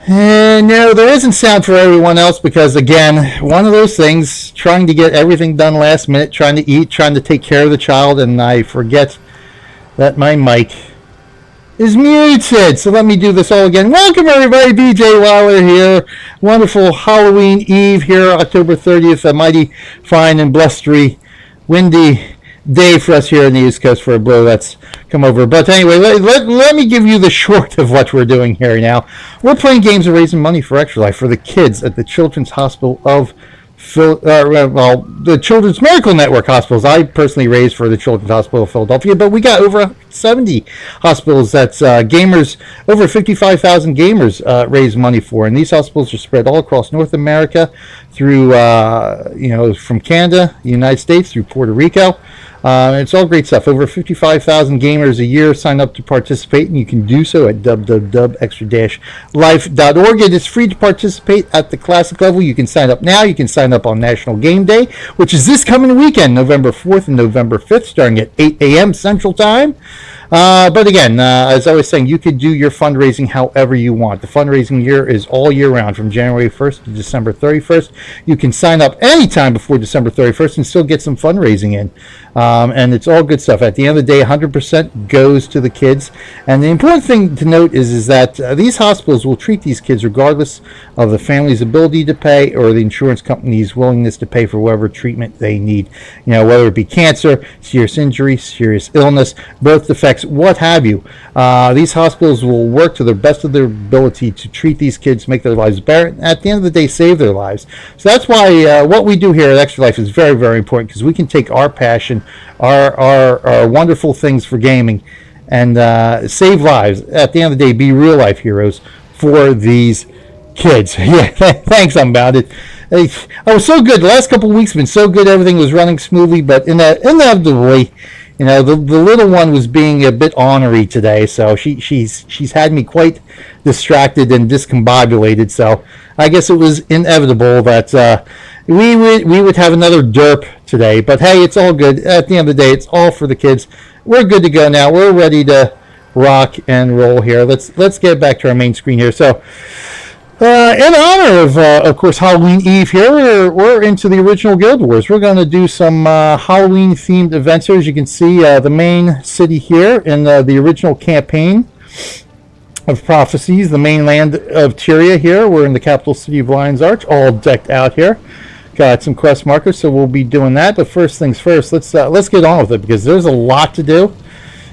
No, there isn't sound for everyone else because, again, one of those things, trying to get everything done last minute, trying to eat, trying to take care of the child, and I forget that my mic is muted. So let me do this all again. Welcome, everybody. BJ Waller here. Wonderful Halloween Eve here, October 30th, a mighty fine and blustery, windy day for us here in the East Coast for a blow that's come over. But anyway, let me give you the short of what we're doing here now. We're playing games and raising money for Extra Life for the kids at the Children's Hospital of the Children's Miracle Network hospitals. I personally raised for the Children's Hospital of Philadelphia, but we got over 70 hospitals that's gamers, over 55,000 gamers raise money for. And these hospitals are spread all across North America through, from Canada, the United States, through Puerto Rico. It's all great stuff. Over 55,000 gamers a year sign up to participate, and you can do so at www.extra-life.org. It is free to participate at the classic level. You can sign up now. You can sign up on National Game Day, which is this coming weekend, November 4th and November 5th, starting at 8 a.m. Central Time. But again, as I was saying, you could do your fundraising however you want. The fundraising year is all year round, from January 1st to December 31st. You can sign up anytime before December 31st and still get some fundraising in. And it's all good stuff. At the end of the day, 100% goes to the kids. And the important thing to note is that these hospitals will treat these kids regardless of the family's ability to pay or the insurance company's willingness to pay for whatever treatment they need. You know, whether it be cancer, serious injury, serious illness, birth defects, what have you. These hospitals will work to the best of their ability to treat these kids, make their lives better, and at the end of the day, save their lives. So that's why what we do here at Extra Life is very, very important, because we can take our passion, our wonderful things for gaming, and save lives. At the end of the day, be real life heroes for these kids. Yeah, thanks, I'm about it. I was so good. The last couple of weeks have been so good. Everything was running smoothly, but inevitably, you know, the little one was being a bit ornery today, so she's had me quite distracted and discombobulated. So I guess it was inevitable that we would have another derp today. But hey, it's all good. At the end of the day, it's all for the kids. We're good to go now. We're ready to rock and roll here. Let's get back to our main screen here. So, in honor of course, Halloween Eve here, we're into the original Guild Wars. We're going to do some Halloween-themed events here. As you can see, the main city here in the original campaign of Prophecies, the mainland of Tyria here. We're in the capital city of Lion's Arch, all decked out here. Got some quest markers, so we'll be doing that. But first things first, let's get on with it, because there's a lot to do.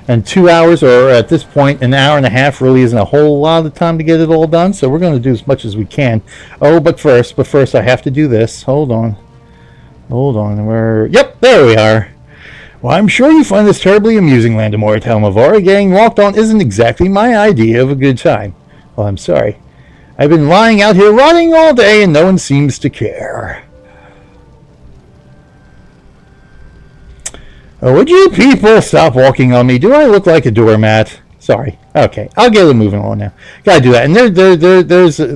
And 2 hours, or at this point, an hour and a half, really isn't a whole lot of time to get it all done. So we're going to do as much as we can. Oh, but first, I have to do this. Hold on. Yep, there we are. Well, I'm sure you find this terribly amusing, Landamore Talmavora. Getting walked on isn't exactly my idea of a good time. Well, I'm sorry. I've been lying out here rotting all day, and no one seems to care. Oh, would you people stop walking on me? Do I look like a doormat? Sorry. Okay, I'll get it moving on now. Gotta do that. And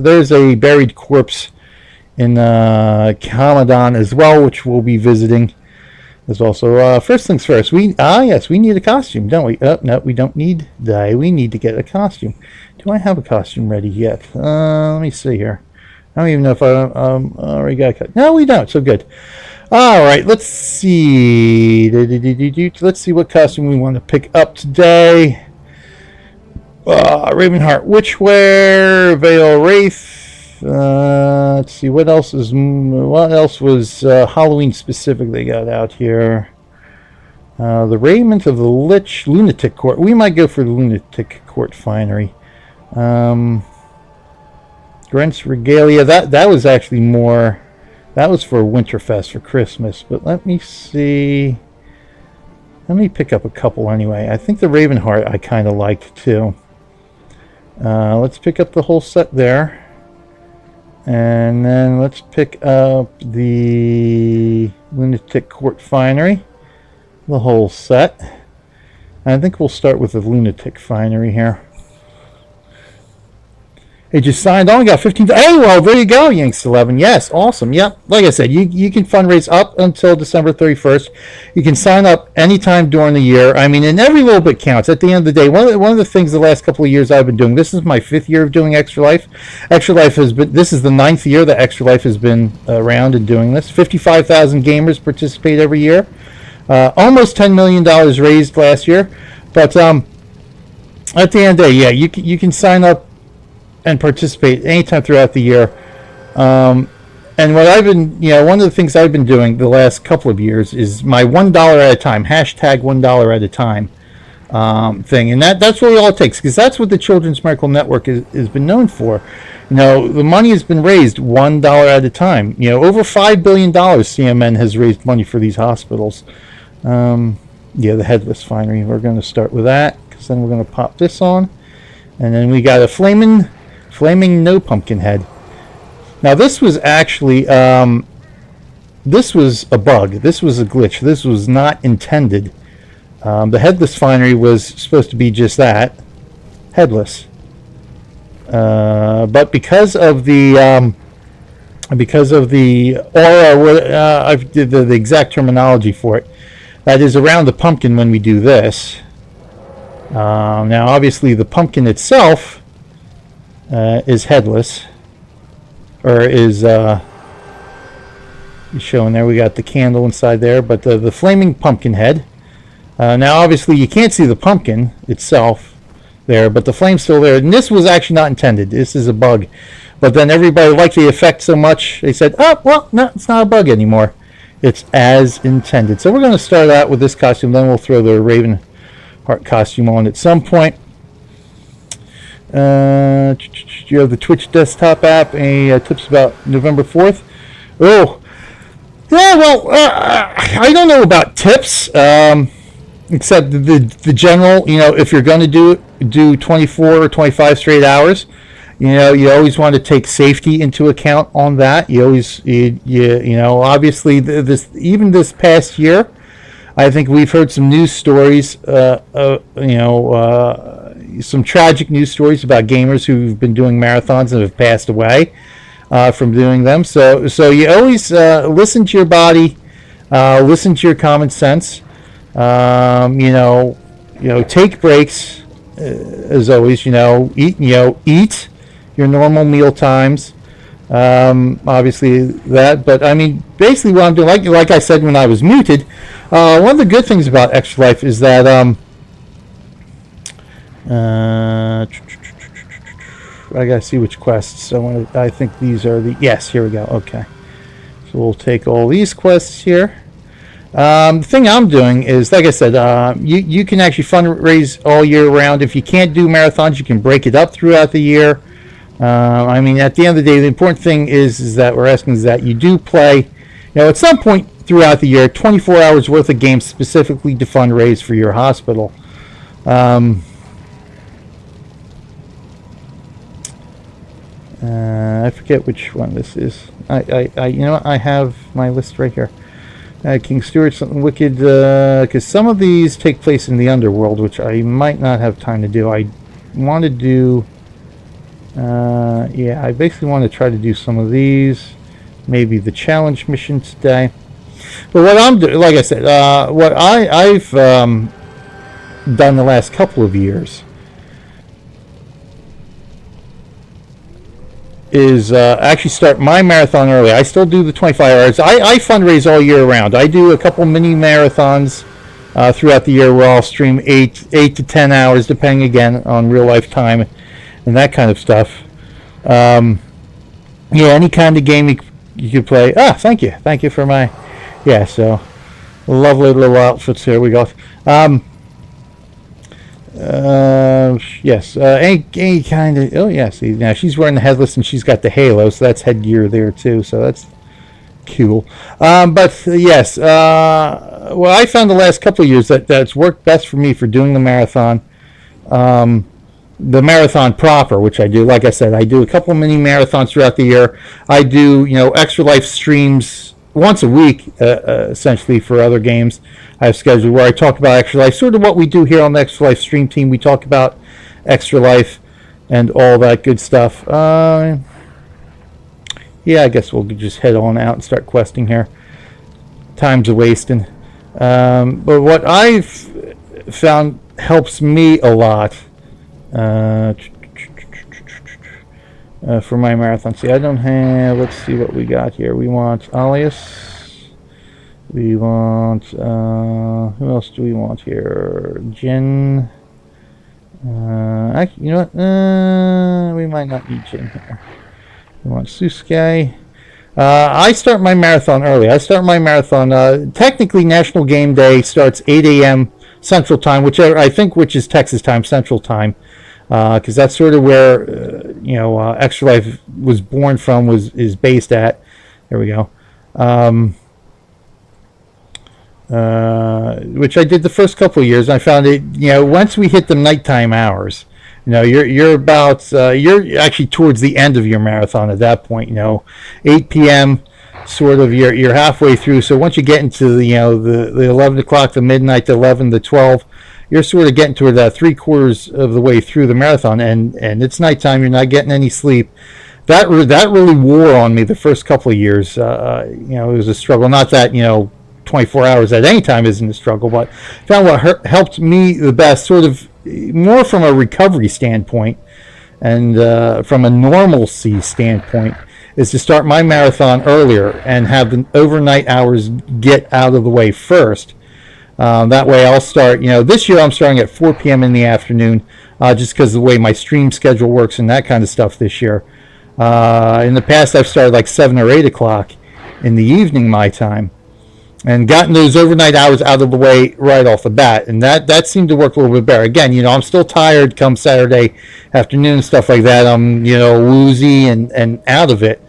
there's a buried corpse in Kamadan as well, which we'll be visiting. There's also first things first. Yes, we need a costume, don't we? No, we don't need dye. We need to get a costume. Do I have a costume ready yet? Let me see here. I don't even know if I already got a costume. No, we don't. So good. All right, let's see. Let's see what costume we want to pick up today. Ravenheart Witchwear, Veil Wraith. Let's see what else was Halloween specific they got out here. The Raiment of the Lich, Lunatic Court. We might go for the Lunatic Court Finery. Grant's Regalia. That was actually more. That was for Winterfest, for Christmas. But let me see. Let me pick up a couple anyway. I think the Ravenheart I kind of liked too. Let's pick up the whole set there. And then let's pick up the Lunatic Court Finery. The whole set. I think we'll start with the Lunatic Finery here. It just signed on, got 15. Hey, well, there you go, Yanks 11. Yes, awesome. Yep. Like I said, you can fundraise up until December 31st. You can sign up anytime during the year. I mean, and every little bit counts. At the end of the day, one of the things the last couple of years I've been doing, this is my 5th year of doing Extra Life. Extra Life has been, this is the 9th year that Extra Life has been around and doing this. 55,000 gamers participate every year. Almost $10 million raised last year. But at the end of the day, yeah, you can sign up and participate anytime throughout the year. And what I've been, one of the things I've been doing the last couple of years is my $1 at a time, hashtag $1 at a time thing. And that's really all it takes, because that's what the Children's Miracle Network has been known for. The money has been raised $1 at a time. Over $5 billion CMN has raised money for these hospitals. The headless finery. We're going to start with that, because then we're going to pop this on. And then we got a flaming no pumpkin head. Now this was actually this was a bug. This was a glitch. This was not intended. The headless finery was supposed to be just that, headless. But because of the aura, I did the exact terminology for it, that is around the pumpkin when we do this. Now obviously the pumpkin itself is headless, or is showing there. We got the candle inside there, but the flaming pumpkin head. Now obviously you can't see the pumpkin itself there, but the flame's still there. And this was actually not intended. This is a bug. But then everybody liked the effect so much, they said, oh, well, no, it's not a bug anymore. It's as intended. So we're going to start out with this costume, then we'll throw the Raven Heart costume on at some point. You have the Twitch desktop app. Any tips about November 4th? Oh, yeah, well, I don't know about tips, except the general, if you're going to do 24 or 25 straight hours, you always want to take safety into account on that. You always, obviously even this past year, I think we've heard some news stories, some tragic news stories about gamers who've been doing marathons and have passed away from doing them. So you always listen to your body, listen to your common sense. Take breaks, as always. Eat your normal meal times. Obviously that, but I mean, basically what I'm doing, like I said when I was muted, one of the good things about Extra Life is that I gotta see which quests. So I think these are the, yes, here we go. Okay, so we'll take all these quests here. The thing I'm doing is, like I said, you can actually fundraise all year round. If you can't do marathons, you can break it up throughout the year. I mean, at the end of the day, the important thing is that we're asking is that you do play, at some point throughout the year, 24 hours worth of games specifically to fundraise for your hospital. I forget which one this is. I have my list right here. King Stewart, something wicked, because some of these take place in the underworld, which I might not have time to do. I want to do, I basically want to try to do some of these, maybe the challenge mission today. But what I'm doing, like I said, what I've done the last couple of years is actually start my marathon early. I still do the 25 hours. I fundraise all year round. I do a couple mini marathons throughout the year where I'll stream 8 to 10 hours, depending again on real life time and that kind of stuff. Any kind of game you could play. Thank you for my, so lovely little outfits here we got. Any kind of, see, now she's wearing the headless and she's got the halo, so that's headgear there too, so that's cool. But yes, well, I found the last couple of years that's worked best for me for doing the marathon proper, which I do. Like I said, I do a couple mini marathons throughout the year. I do, Extra Life streams once a week, essentially, for other games I have scheduled, where I talk about Extra Life, sort of what we do here on the Extra Life stream team. We talk about Extra Life, and all that good stuff. Yeah, I guess we'll just head on out and start questing here. Time's a wasting. But what I've found helps me a lot for my marathon. See, I don't have. Let's see what we got here. We want alias. We want. Who else do we want here? Jen. You know what? We might not need Jen here. We want Susuke. I start my marathon early. I start my marathon. Technically, National Game Day starts 8 a.m. Central Time, which is Texas time, Central Time, because that's sort of where Extra Life was born from, is based at. There we go. Which I did the first couple of years. I found it. Once we hit the nighttime hours, you're about you're actually towards the end of your marathon at that point. 8 p.m. sort of you're halfway through. So once you get into the 11 o'clock, the midnight, the 11, the 12, you're sort of getting toward that 3/4 of the way through the marathon, and it's nighttime. You're not getting any sleep. That really wore on me the first couple of years. It was a struggle. Not that 24 hours at any time isn't a struggle, but found what helped me the best, sort of more from a recovery standpoint and from a normalcy standpoint, is to start my marathon earlier and have the overnight hours get out of the way first. That way I'll start, this year I'm starting at 4 p.m. in the afternoon, just because of the way my stream schedule works and that kind of stuff this year. In the past I've started like 7 or 8 o'clock in the evening my time, and gotten those overnight hours out of the way right off the bat, and that seemed to work a little bit better. Again, I'm still tired come Saturday afternoon and stuff like that. I'm woozy and out of it,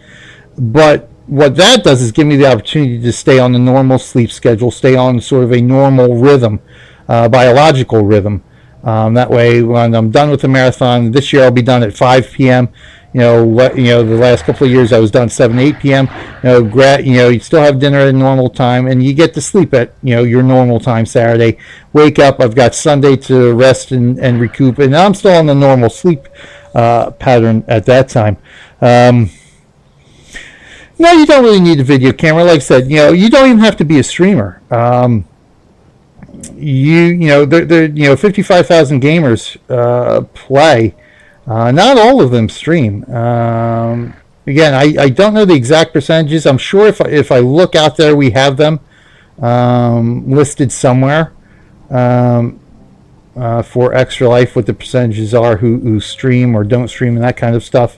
but what that does is give me the opportunity to stay on the normal sleep schedule, stay on sort of a normal rhythm, biological rhythm. That way, when I'm done with the marathon this year, I'll be done at 5 p.m. The last couple of years I was done 7, 8 p.m. You still have dinner at a normal time, and you get to sleep at your normal time Saturday. Wake up, I've got Sunday to rest and recoup, and I'm still on the normal sleep pattern at that time. No, you don't really need a video camera. Like I said, you don't even have to be a streamer. 55,000 gamers play. Not all of them stream. Again, I don't know the exact percentages. I'm sure if I look out there, we have them listed somewhere for Extra Life, what the percentages are who stream or don't stream and that kind of stuff.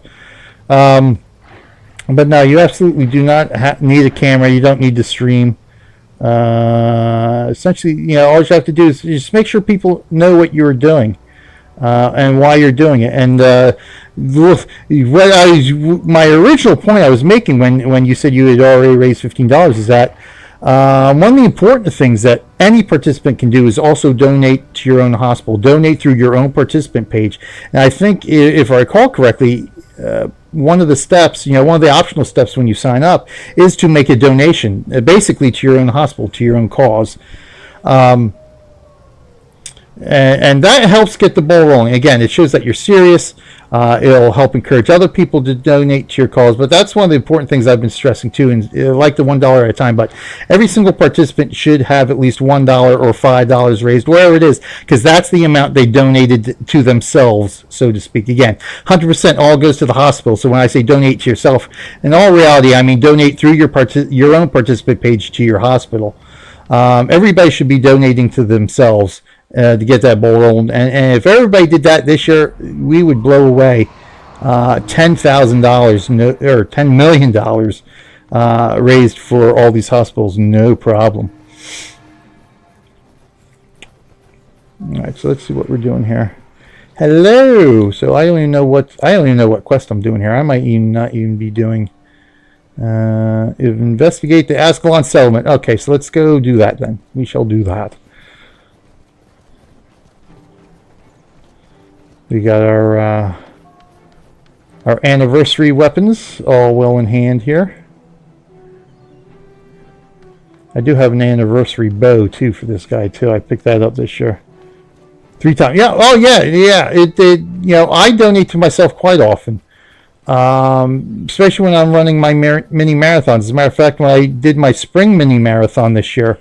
But no, you absolutely do not need a camera. You don't need to stream. Essentially, all you have to do is just make sure people know what you're doing. And why you're doing it. And my original point I was making when you said you had already raised $15 is that one of the important things that any participant can do is also donate to your own hospital, donate through your own participant page. And I think, if I recall correctly, one of the steps, one of the optional steps when you sign up is to make a donation, basically to your own hospital, to your own cause. And that helps get the ball rolling. Again, it shows that you're serious. It'll help encourage other people to donate to your cause. But that's one of the important things I've been stressing too, and like the $1 at a time. But every single participant should have at least $1 or $5 raised, wherever it is, because that's the amount they donated to themselves, so to speak. Again, 100% all goes to the hospital. So when I say donate to yourself, in all reality, I mean donate through your own participant page to your hospital. Everybody should be donating to themselves to get that ball rolling. And if everybody did that this year, we would blow away $10,000 or $10 million raised for all these hospitals, no problem. All right, so let's see what we're doing here. Hello. So I don't even know what quest I'm doing here. I might not even be doing investigate the Ascalon settlement. Okay, so let's go do that then. We shall do that. We got our anniversary weapons all well in hand here. I do have an anniversary bow too for this guy too. I picked that up this year. 3 times. Yeah. Oh, yeah. Yeah. I donate to myself quite often, especially when I'm running my mini marathons. As a matter of fact, when I did my spring mini marathon this year,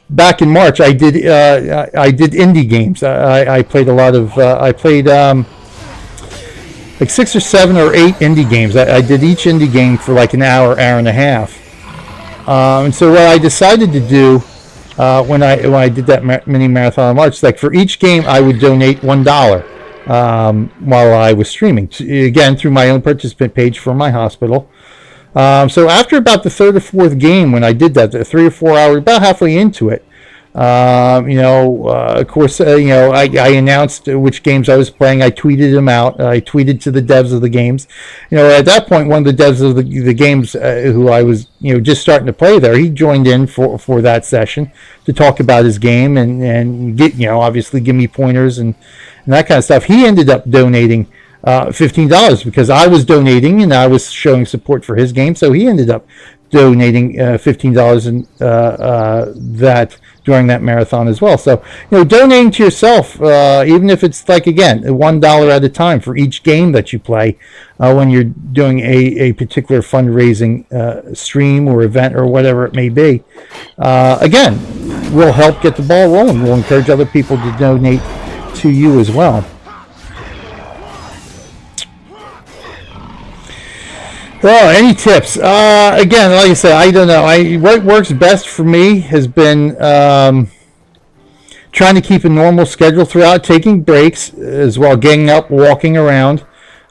back in March, I did indie games. I played a lot of. I played like 6 or 7 or 8 indie games. I did each indie game for like an hour and a half. And so what I decided to do when I did that mini marathon in March, like for each game, I would donate $1 while I was streaming. Again, through my own participant page for my hospital. So after about the 3rd or 4th game, when I did that, the 3 or 4 hours, about halfway into it, of course, I announced which games I was playing. I tweeted them out. I tweeted to the devs of the games. At that point, one of the devs of the games who I was, just starting to play there, he joined in for that session to talk about his game and get, obviously give me pointers and that kind of stuff. He ended up donating $15 because I was donating and I was showing support for his game. So he ended up donating $15 in that during that marathon as well. So, donating to yourself, even if it's like, again, $1 at a time for each game that you play when you're doing a particular fundraising stream or event or whatever it may be, again, will help get the ball rolling. We'll encourage other people to donate to you as well. Well, any tips? Again, like I said, I don't know. What works best for me has been trying to keep a normal schedule throughout, taking breaks as well, getting up, walking around.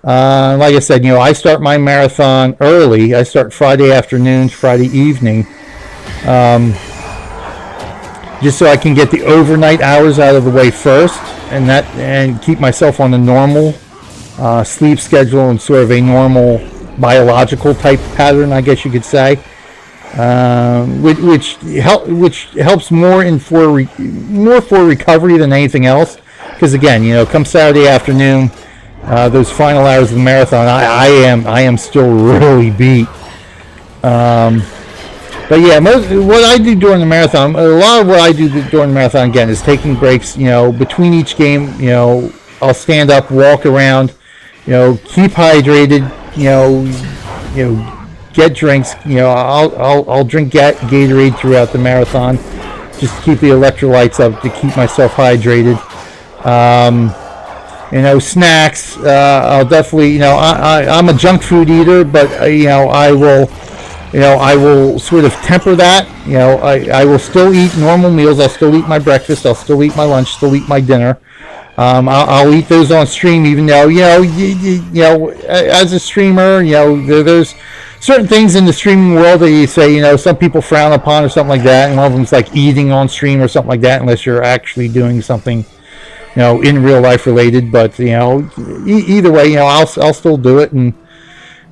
Like I said, I start my marathon early. I start Friday afternoon, Friday evening, just so I can get the overnight hours out of the way first, and keep myself on a normal sleep schedule and sort of a normal biological type pattern, I guess you could say, which helps more for recovery than anything else. Because again, come Saturday afternoon, those final hours of the marathon, I am still really beat. But yeah, what I do during the marathon, a lot of what I do during the marathon again is taking breaks. Between each game, I'll stand up, walk around, keep hydrated. Get drinks. I'll drink Gatorade throughout the marathon, just to keep the electrolytes up, to keep myself hydrated. Snacks. I'll definitely. I'm a junk food eater, but I will sort of temper that. I will still eat normal meals. I'll still eat my breakfast. I'll still eat my lunch. Still eat my dinner. I'll eat those on stream, even though as a streamer, there's certain things in the streaming world that you say, some people frown upon or something like that, and one of them's like eating on stream or something like that, unless you're actually doing something, in real life related. But either way, I'll still do it, and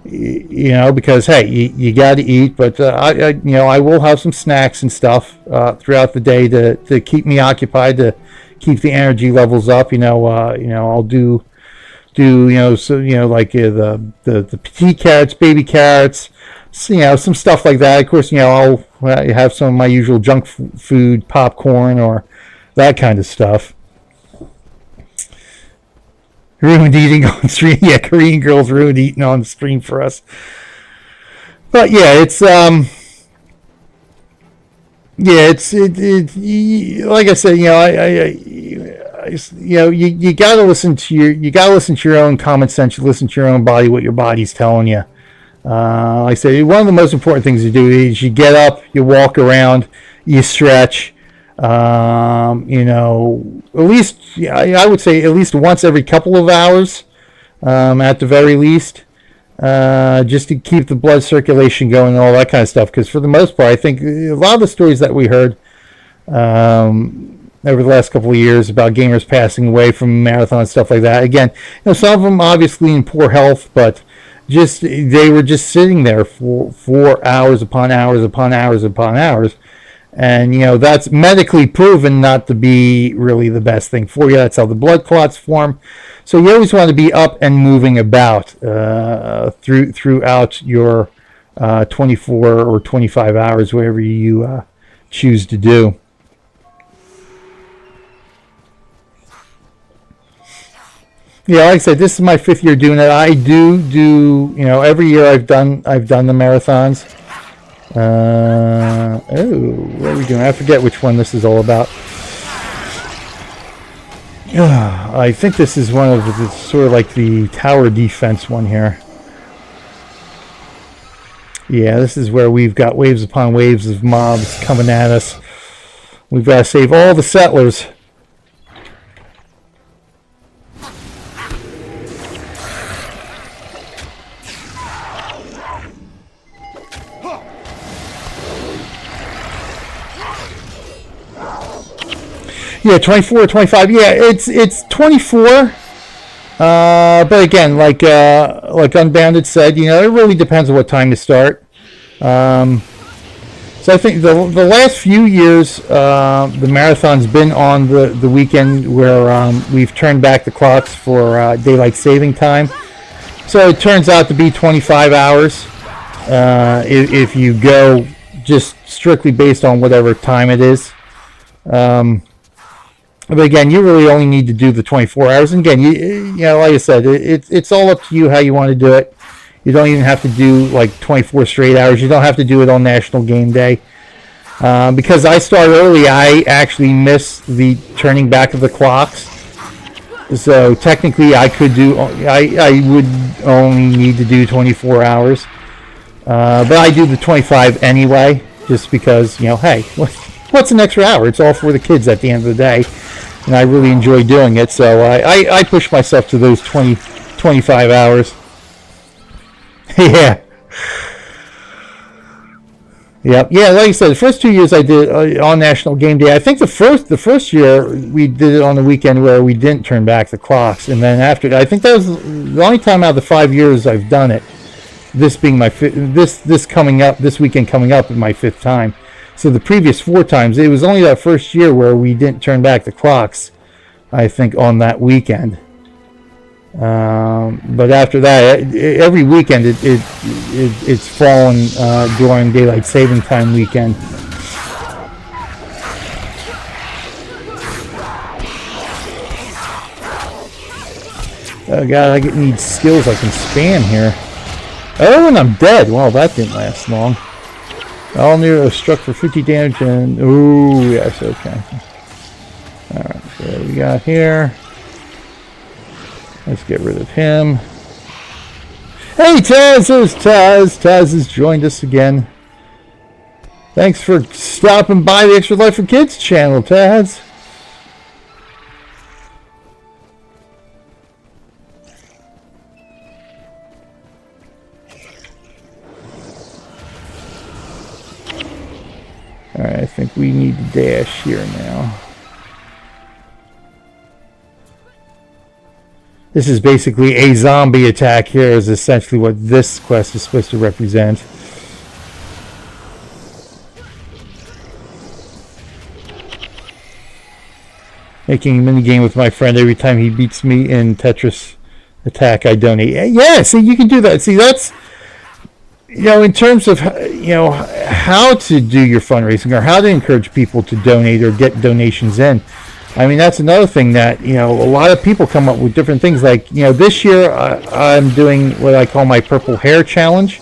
because hey, you got to eat. But I will have some snacks and stuff throughout the day to keep me occupied, to keep the energy levels up. I'll do like the petite carrots, baby carrots, some stuff like that. Of course, I'll have some of my usual junk food, popcorn, or that kind of stuff. Ruined eating on stream. Yeah, Korean girls ruined eating on stream for us. But yeah, it's like I said, you gotta listen to your own common sense. You listen to your own body, what your body's telling you. Like I say, one of the most important things to do is you get up, you walk around, you stretch. At least, I would say at least once every couple of hours, at the very least. Just to keep the blood circulation going and all that kind of stuff. Because for the most part, I think a lot of the stories that we heard over the last couple of years about gamers passing away from marathon and stuff like that. Again, some of them obviously in poor health, but they were just sitting there for hours upon hours upon hours upon hours. And, that's medically proven not to be really the best thing for you. That's how the blood clots form. So you always want to be up and moving about throughout your 24 or 25 hours, whatever you choose to do. Yeah, like I said, this is my 5th year doing it. I do every year I've done the marathons. What are we doing? I forget which one this is all about. I think this is one of the sort of like the tower defense one here. Yeah, this is where we've got waves upon waves of mobs coming at us. We've got to save all the settlers. Yeah, 24 or 25. Yeah, it's 24. But again, like Unbounded said, it really depends on what time to start. So I think the last few years, the marathon's been on the weekend where we've turned back the clocks for daylight saving time. So it turns out to be 25 hours if you go just strictly based on whatever time it is. But again, you really only need to do the 24 hours. And again, like I said, it's all up to you how you want to do it. You don't even have to do like 24 straight hours. You don't have to do it on National Game Day. Because I start early, I actually miss the turning back of the clocks. So technically, I would only need to do 24 hours. But I do the 25 anyway, just because, hey, what's an extra hour? It's all for the kids at the end of the day. And I really enjoy doing it. So I push myself to those 25 hours. Yeah. Yep. Yeah, like I said, the first 2 years I did on National Game Day. I think the first year we did it on the weekend where we didn't turn back the clocks. And then after, I think that was the only time out of the 5 years I've done it. This being my this weekend coming up is my 5th time. So the previous 4 times, it was only that first year where we didn't turn back the clocks, I think, on that weekend. But after that, every weekend it's fallen during daylight saving time weekend. Oh god, I need skills I can spam here. Oh, and I'm dead. Well, that didn't last long. All near struck for 50 damage and... Ooh, yes, okay. Alright, so what we got here? Let's get rid of him. Hey, Taz! There's Taz! Taz has joined us again. Thanks for stopping by the Extra Life for Kids channel, Taz. Alright, I think we need to dash here now. This is basically a zombie attack here is essentially what this quest is supposed to represent. Making a minigame with my friend every time he beats me in Tetris attack I donate. Yeah, see, you can do that. See, that's... in terms of, how to do your fundraising or how to encourage people to donate or get donations in. I mean, that's another thing that, a lot of people come up with different things. Like, this year I'm doing what I call my Purple Hair Challenge,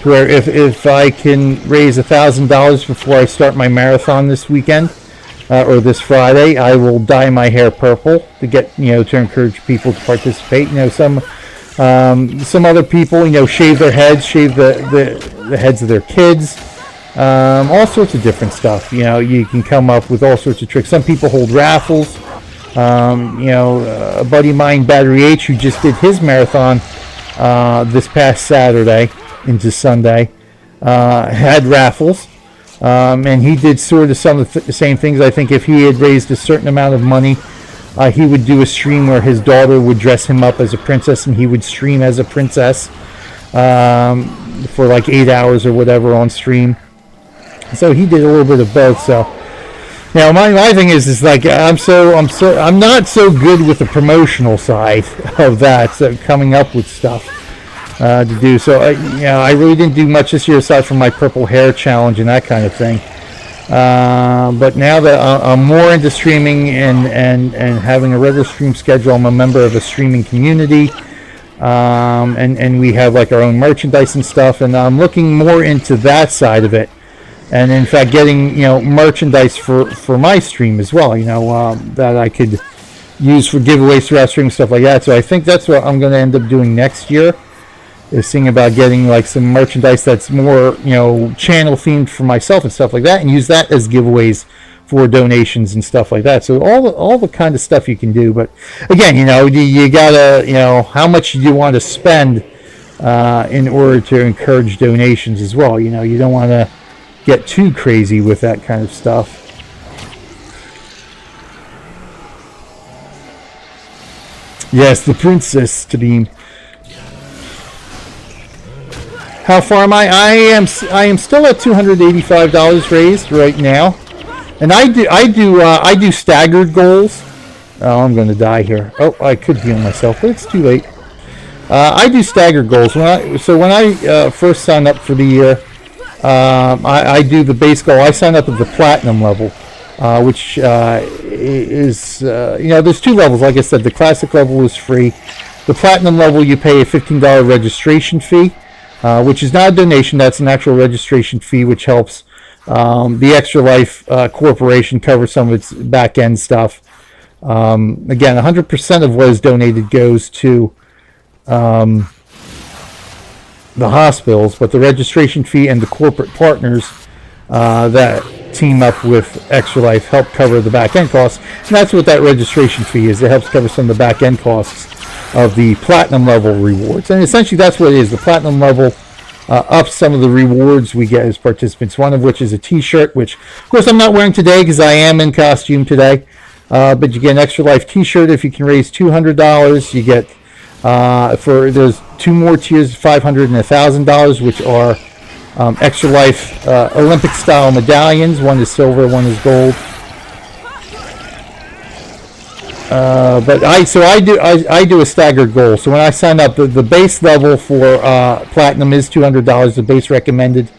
where if I can raise $1,000 before I start my marathon this weekend or this Friday, I will dye my hair purple to get, to encourage people to participate. Some other people, shave their heads, shave the heads of their kids, all sorts of different stuff. You can come up with all sorts of tricks. Some people hold raffles. A buddy of mine, Battery H, who just did his marathon this past Saturday into Sunday, had raffles. And he did sort of some of the same things. I think if he had raised a certain amount of money, he would do a stream where his daughter would dress him up as a princess and he would stream as a princess for like 8 hours or whatever on stream. So he did a little bit of both. So now my thing is like I'm not so good with the promotional side of that, so coming up with stuff to do. So I really didn't do much this year aside from my Purple Hair Challenge and that kind of thing. But now that I'm more into streaming and having a regular stream schedule, I'm a member of a streaming community, and we have like our own merchandise and stuff, and I'm looking more into that side of it, and in fact getting merchandise for my stream as well, that I could use for giveaways throughout stream, stuff like that. So I think that's what I'm going to end up doing next year, is seeing about getting like some merchandise that's more channel themed for myself and stuff like that, and use that as giveaways for donations and stuff like that. So all the kind of stuff you can do. But again, you gotta how much do you want to spend in order to encourage donations as well. You don't want to get too crazy with that kind of stuff. Yes, the princess stream. How far am I? I am still at $285 raised right now, and I do staggered goals. Oh, I'm going to die here. Oh, I could heal myself, but it's too late. I do staggered goals. When I first signed up for the year, I do the base goal. I sign up at the platinum level, which is there's two levels. Like I said, the classic level is free. The platinum level, you pay a $15 registration fee. Which is not a donation, that's an actual registration fee, which helps the Extra Life Corporation cover some of its back-end stuff. Again, 100% of what is donated goes to the hospitals, but the registration fee and the corporate partners that team up with Extra Life help cover the back-end costs. And that's what that registration fee is. It helps cover some of the back-end costs of the platinum level rewards, and essentially that's what it is. The platinum level ups some of the rewards we get as participants, one of which is a t-shirt, which of course I'm not wearing today because I am in costume today, but you get an Extra Life t-shirt if you can raise $200. You get there's two more tiers, $500 and $1,000, which are Extra Life Olympic style medallions. One is silver, one is gold. But I do a staggered goal. So when I sign up, the base level for platinum is $200. The base recommended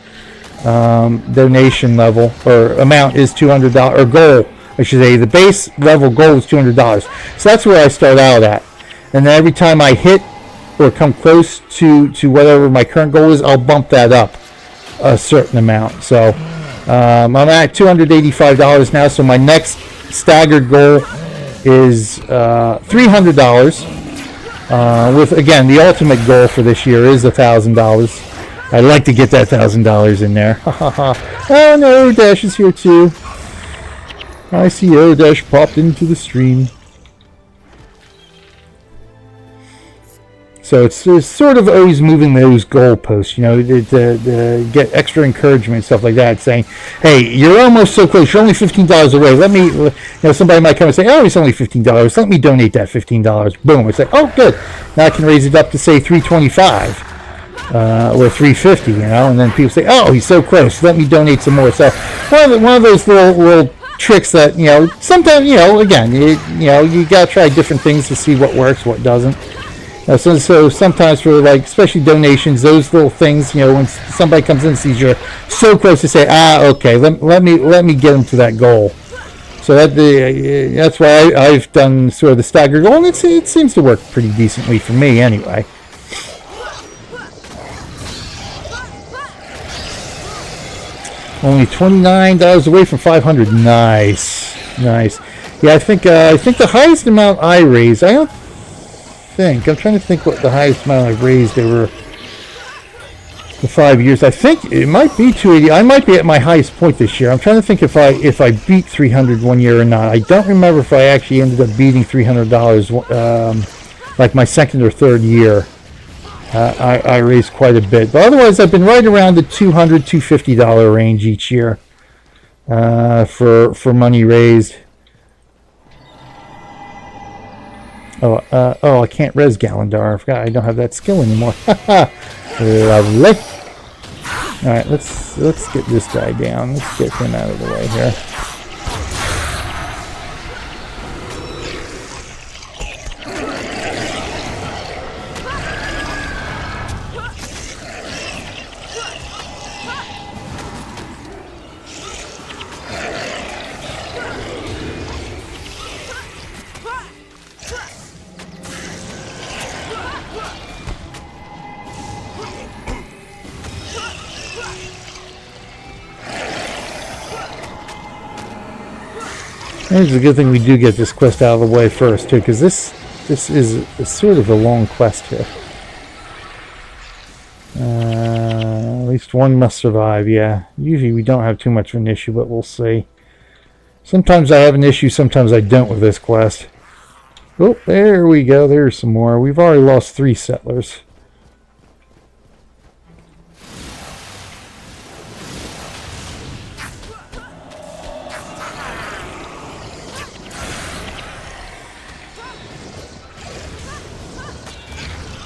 donation level or amount is $200, or goal, I should say. The base level goal is $200. So that's where I start out at. And then every time I hit or come close to whatever my current goal is, I'll bump that up a certain amount. So I'm at $285 now. So my next staggered goal is $300, with, again, the ultimate goal for this year is $1,000. I'd like to get that $1,000 in there. Oh no, Dash is here too. I see Dash popped into the stream. So it's sort of always moving those goalposts, to get extra encouragement, stuff like that, saying, hey, you're almost so close, you're only $15 away, let me, somebody might come and say, oh, it's only $15, let me donate that $15. Boom, it's like, oh, good, now I can raise it up to, say, $325 or $350, and then people say, oh, he's so close, let me donate some more. So one of those little tricks that, sometimes, again, you got to try different things to see what works, what doesn't. So sometimes for, like, especially donations, those little things, when somebody comes in and sees you're so close, to say, okay, let me get them to that goal. So that's why I've done sort of the staggered goal, and it seems to work pretty decently for me anyway. Only $29 away from 500. Nice. Yeah, I think the highest amount I raised, I'm trying to think what the highest amount I've raised over the 5 years. I think it might be 280. I might be at my highest point this year. I'm trying to think if I beat 300 one year or not. I don't remember if I actually ended up beating $300 like my second or third year. I raised quite a bit, but otherwise I've been right around the $200, $250 range each year for money raised. Oh, I can't res Gallandar. I forgot I don't have that skill anymore. Lovely. All right, let's get this guy down. Let's get him out of the way here. And it's a good thing we do get this quest out of the way first, too, because this is sort of a long quest here. At least one must survive, yeah. Usually we don't have too much of an issue, but we'll see. Sometimes I have an issue, sometimes I don't with this quest. Oh, there we go. There's some more. We've already lost 3 settlers.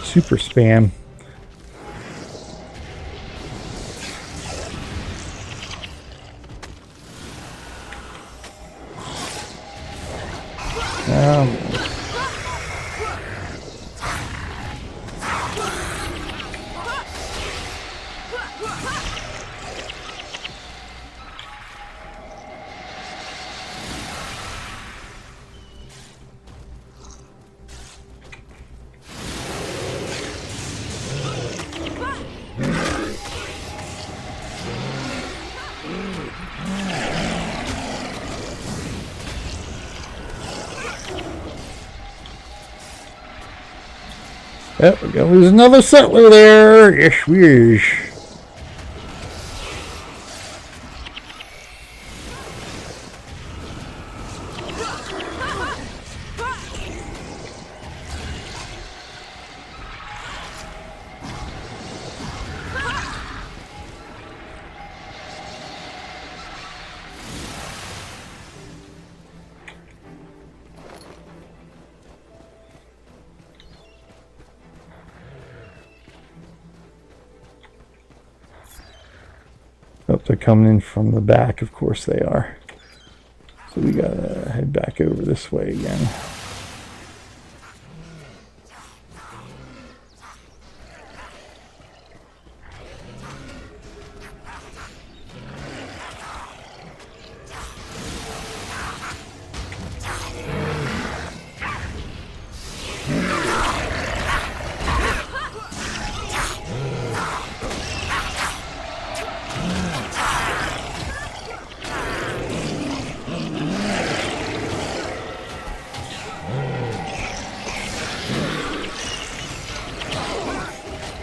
Super spam. Yep, we're gonna lose another settler there. Yes, we is. Oh, they're coming in from the back. Of course they are. So we gotta head back over this way again.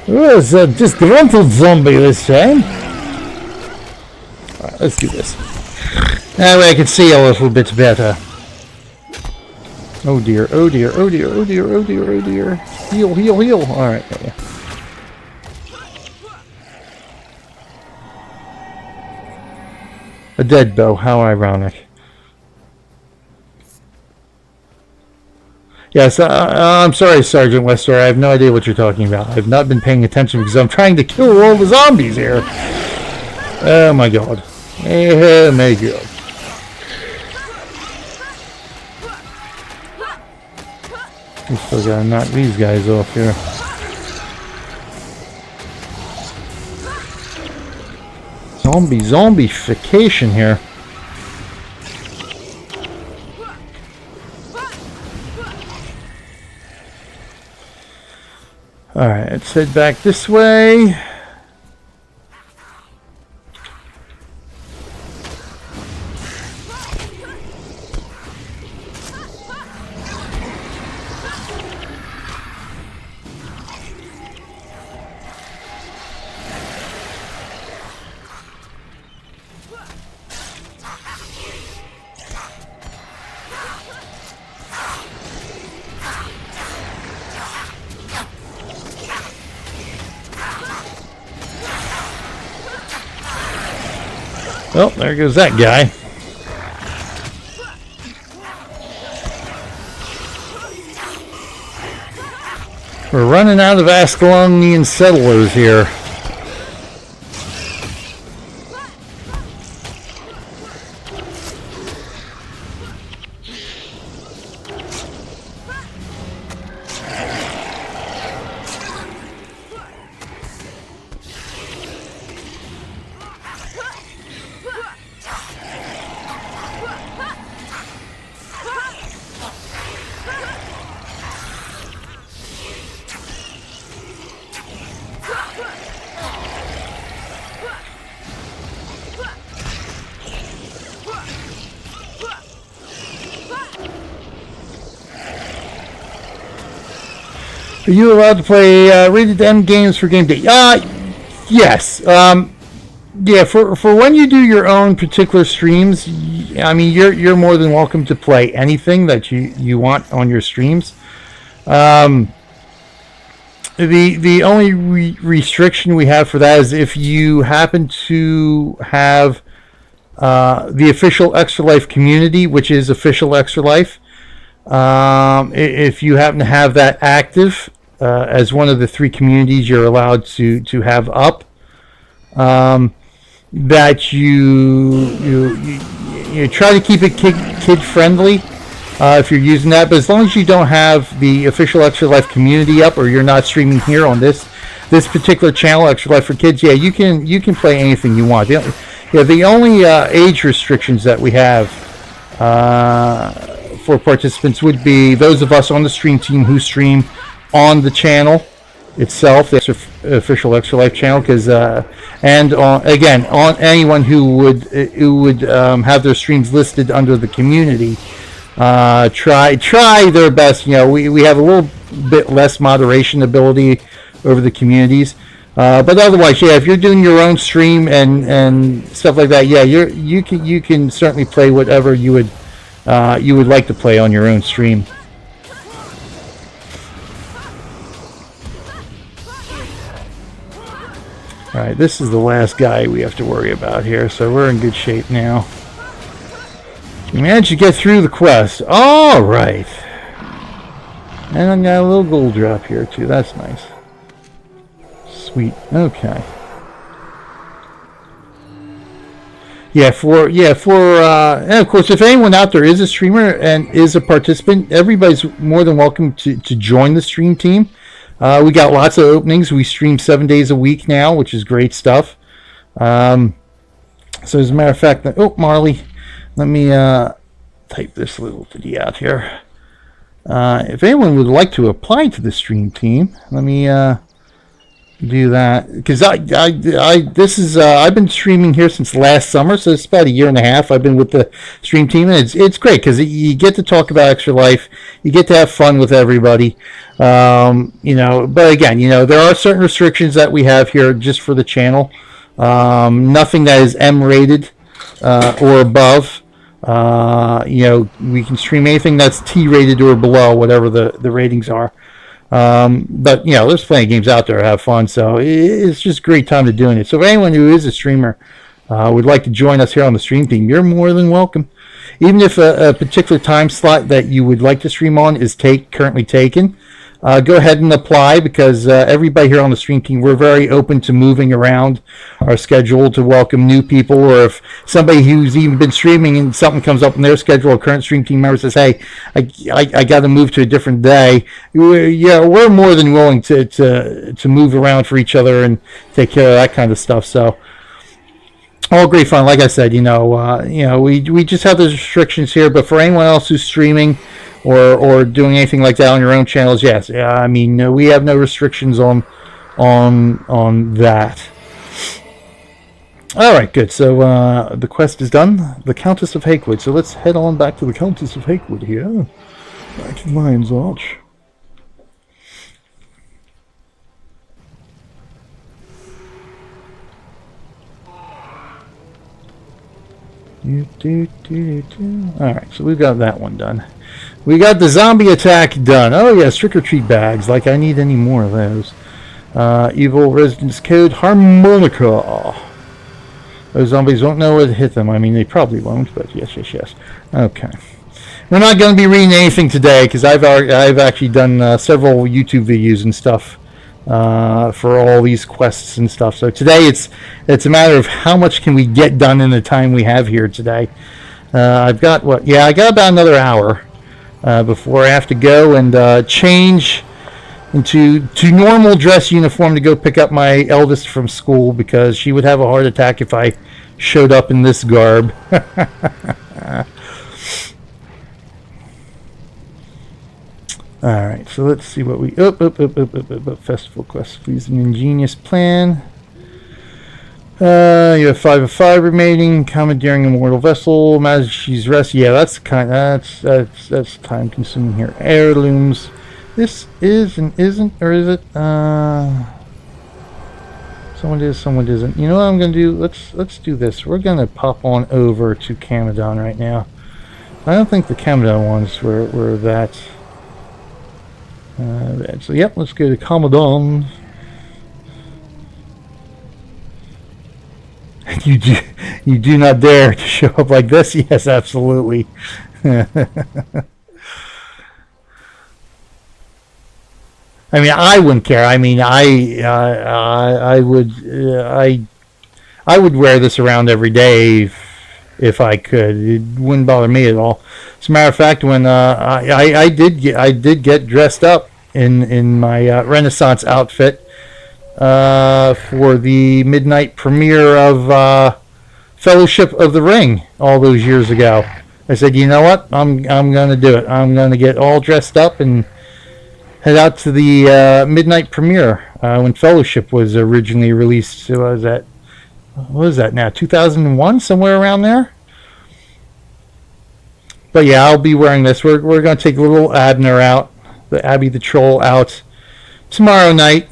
Oh, it's a disgruntled zombie this time. Alright, let's do this. That way I can see a little bit better. Oh dear, oh dear, oh dear, oh dear, oh dear, oh dear. Heal, heal, heal. Alright, yeah. A dead bow, how ironic. Yes, I'm sorry, Sergeant Lester. I have no idea what you're talking about. I've not been paying attention because I'm trying to kill all the zombies here. Oh my god. Oh my god. We still gotta knock these guys off here. Zombification here. Alright, let's head back this way. Well, there goes that guy. We're running out of Ascalonian settlers here. Are you allowed to play rated M games for game day? Yes. Yeah, for when you do your own particular streams, I mean, you're more than welcome to play anything that you want on your streams. The only restriction we have for that is if you happen to have the official Extra Life community, which is official Extra Life. If you happen to have that active as one of the 3 communities you're allowed to have up, that you try to keep it kid friendly if you're using that, but as long as you don't have the official Extra Life community up, or you're not streaming here on this particular channel, Extra Life for Kids, yeah, you can play anything you want. The only age restrictions that we have for participants would be those of us on the stream team who stream on the channel itself, the official Extra Life channel, because and on anyone who would have their streams listed under the community, try their best. We have a little bit less moderation ability over the communities, but otherwise, yeah, if you're doing your own stream and stuff like that, yeah, you can certainly play whatever you would like to play on your own stream. Alright, this is the last guy we have to worry about here, so we're in good shape now. We managed to get through the quest. Alright. And I got a little gold drop here too, that's nice. Sweet, okay. And of course, if anyone out there is a streamer and is a participant, everybody's more than welcome to join the stream team. We got lots of openings. We stream 7 days a week now, which is great stuff. So as a matter of fact, Marley, let me type this little video out here. If anyone would like to apply to the stream team, let me do that, because I've been streaming here since last summer, so it's about a year and a half I've been with the stream team, and it's great because you get to talk about Extra Life, you get to have fun with everybody, but again, there are certain restrictions that we have here just for the channel. Nothing that is M rated or above. We can stream anything that's T rated or below, whatever the ratings are. But there's plenty of games out there to have fun, so it's just a great time to doing it. So if anyone who is a streamer would like to join us here on the stream team, you're more than welcome. Even if a particular time slot that you would like to stream on is currently taken, go ahead and apply, because everybody here on the stream team, we're very open to moving around our schedule to welcome new people, or if somebody who's even been streaming and something comes up in their schedule, a current stream team member says, hey, I got to move to a different day, we're more than willing to move around for each other and take care of that kind of stuff. So all great fun. Like I said, we just have those restrictions here, but for anyone else who's streaming or doing anything like that on your own channels, yes. I mean, we have no restrictions on that. All right, good. So the quest is done. The Countess of Hakewood. So let's head on back to the Countess of Hakewood here. Back to Lion's Arch. Alright, so we've got that one done. We got the zombie attack done. Oh yes, trick-or-treat bags. Like I need any more of those. Evil Residence Code Harmonica. Those zombies won't know where to hit them. I mean, they probably won't, but yes. Okay. We're not going to be reading anything today, because I've actually done several YouTube videos and stuff for all these quests and stuff. So today it's a matter of how much can we get done in the time we have here today. I've got I got about another hour before I have to go and change into normal dress uniform to go pick up my eldest from school, because she would have a heart attack if I showed up in this garb. Alright, so let's see what we... Festival quest, please. An ingenious plan. You have 5 of 5 remaining. Commandeering a mortal vessel. Majesty's Rest. Yeah, that's time consuming here. Heirlooms. This is and isn't, or is it? Someone is, someone isn't. You know what I'm gonna do? Let's do this. We're gonna pop on over to Camadon right now. I don't think the Camadon ones were that bad. So yep, let's go to Camadon. You do not dare to show up like this. Yes, absolutely. I mean, I wouldn't care. I mean, I would wear this around every day if I could. It wouldn't bother me at all. As a matter of fact, when I did get dressed up in my Renaissance outfit for the midnight premiere of Fellowship of the Ring all those years ago. I said, you know what? I'm going to do it. I'm going to get all dressed up and head out to the midnight premiere when Fellowship was originally released. So what was that now? 2001, somewhere around there. But yeah, I'll be wearing this. We're going to take little Abner out, the Abby the Troll out tomorrow night.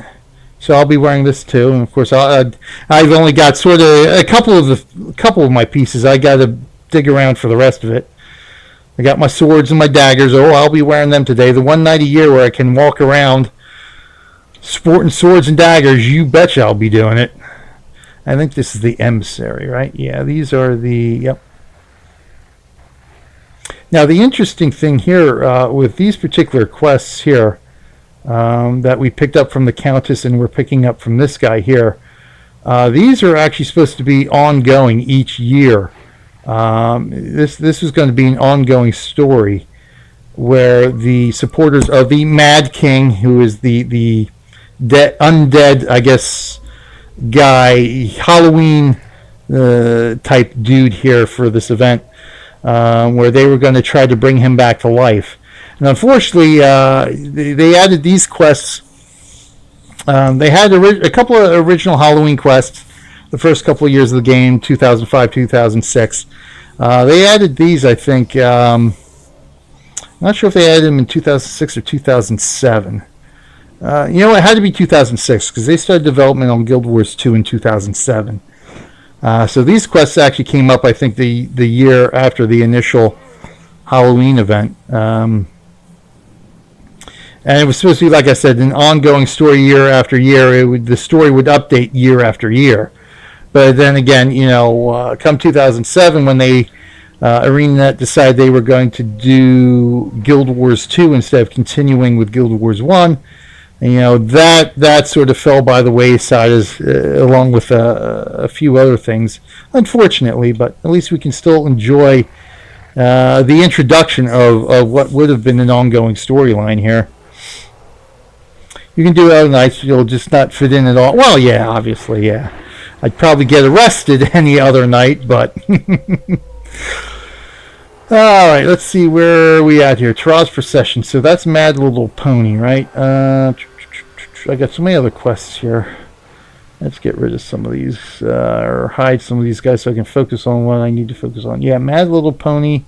So I'll be wearing this too. And of course, I've only got sort of a couple of my pieces. I got to dig around for the rest of it. I got my swords and my daggers. Oh, I'll be wearing them today. The one night a year where I can walk around sporting swords and daggers, you betcha I'll be doing it. I think this is the emissary, right? Yeah, these are the, yep. Now, the interesting thing here with these particular quests here that we picked up from the Countess and we're picking up from this guy here, these are actually supposed to be ongoing each year. This is going to be an ongoing story where the supporters of the Mad King, who is the undead, I guess, guy, Halloween type dude here for this event, where they were going to try to bring him back to life. And unfortunately, they added these quests. They had a couple of original Halloween quests the first couple of years of the game, 2005, 2006. They added these, I think. I'm not sure if they added them in 2006 or 2007. You know, it had to be 2006 because they started development on Guild Wars 2 in 2007. So these quests actually came up, I think, the year after the initial Halloween event. And it was supposed to be, like I said, an ongoing story year after year. The story would update year after year. But then again, you know, come 2007, when they ArenaNet decided they were going to do Guild Wars 2 instead of continuing with Guild Wars 1, and, you know, that sort of fell by the wayside, along with a few other things, unfortunately. But at least we can still enjoy the introduction of what would have been an ongoing storyline here. You can do other nights, you'll just not fit in at all. Well, yeah, obviously, yeah. I'd probably get arrested any other night, but... Alright, let's see, where are we at here? Tara's Procession, so that's Mad Little Pony, right? I got so many other quests here. Let's get rid of some of these, or hide some of these guys so I can focus on what I need to focus on. Yeah, Mad Little Pony.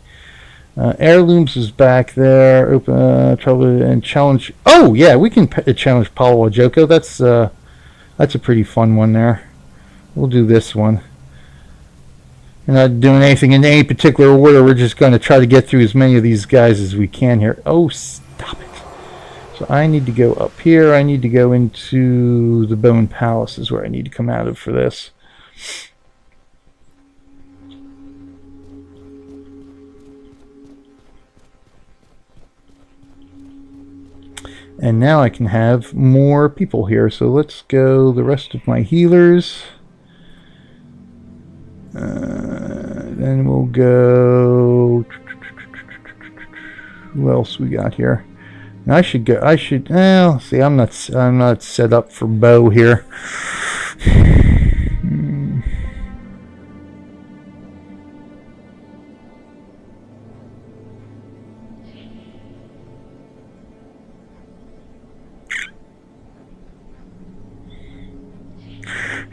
Heirlooms is back there. Open trouble and challenge. Oh yeah, we can challenge Palawa Joko. That's a pretty fun one there. We'll do this one. We're not doing anything in any particular order. We're just going to try to get through as many of these guys as we can here. Oh, stop it. So I need to go up here. I need to go into the Bone Palace is where I need to come out of for this. And now I can have more people here. So let's go the rest of my healers. Then we'll go... Who else we got here? I should go... Well, see, I'm not set up for bow here.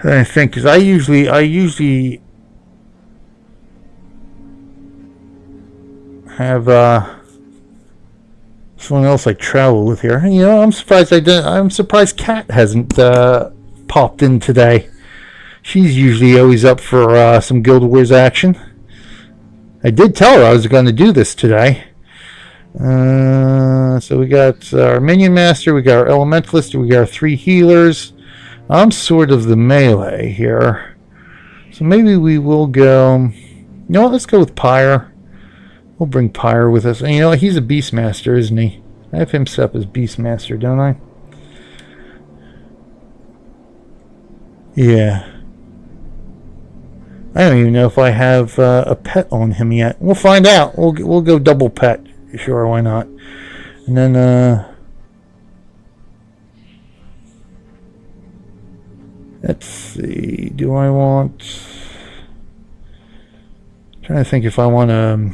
I think, because I usually have Someone else I travel with here. You know, I'm surprised I'm surprised Kat hasn't popped in today. She's usually always up for some Guild Wars action. I did tell her I was going to do this today. So we got our Minion Master, we got our Elementalist, we got our 3 healers. I'm sort of the melee here. So maybe we will go... You know what, let's go with Pyre. We'll bring Pyre with us. And you know what, he's a Beastmaster, isn't he? I have him set up as Beastmaster, don't I? Yeah. I don't even know if I have a pet on him yet. We'll find out. We'll go double pet. Sure, why not? And then let's see. Do I want? I'm trying to think if I want a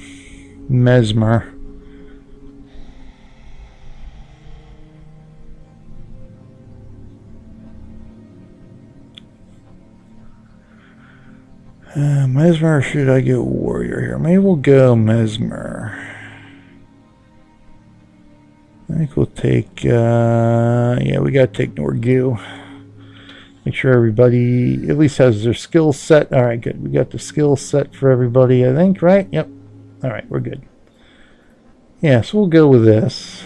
Mesmer. Mesmer, or should I go Warrior here? Maybe we'll go Mesmer. I think we'll take, yeah, we gotta take Norgu. Make sure everybody at least has their skill set. Alright, good. We got the skill set for everybody, I think, right? Yep. Alright, we're good. Yeah, so we'll go with this.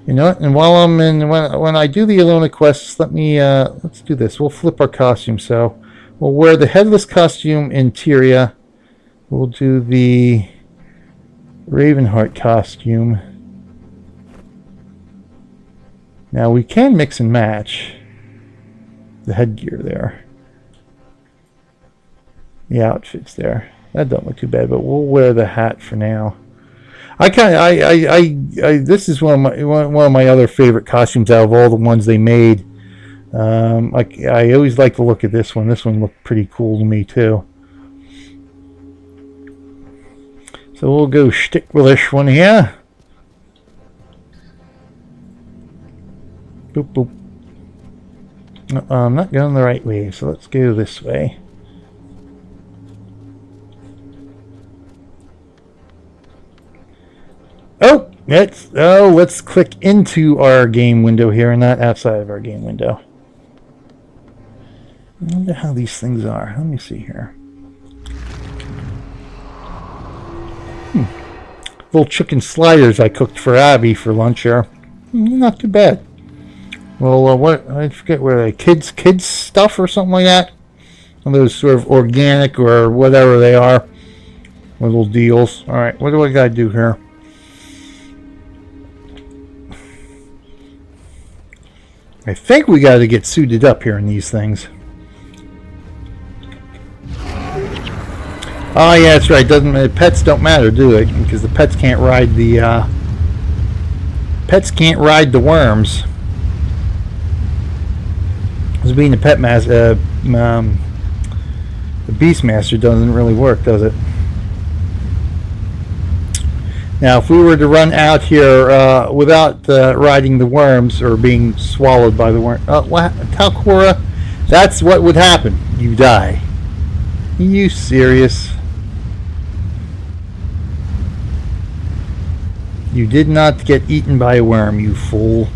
You know what? And while I'm in, when I do the Elona quests, let me, let's do this. We'll flip our costume. So we'll wear the headless costume in Tyria. We'll do the Ravenheart costume. Now we can mix and match the headgear there. The outfits there. That don't look too bad, but we'll wear the hat for now. This is one of my other favorite costumes out of all the ones they made. I always like the look of this one. This one looked pretty cool to me too. So we'll go stick with this one here. Boop, boop. I'm not going the right way, so let's go this way. Oh, let's click into our game window here and not outside of our game window. I wonder how these things are. Let me see here. Little chicken sliders I cooked for Abby for lunch here. Not too bad. Well, what I forget where they kids stuff or something like that. One of those sort of organic or whatever they are. Little deals. All right, what do I gotta do here? I think we got to get suited up here in these things. Oh yeah, that's right. Pets don't matter, do they? Because the pets can't ride the worms. As being a pet master, the Beastmaster doesn't really work, does it? Now, if we were to run out here without riding the worms or being swallowed by the worm, Talcora, that's what would happen. You die. Are you serious? You did not get eaten by a worm, you fool.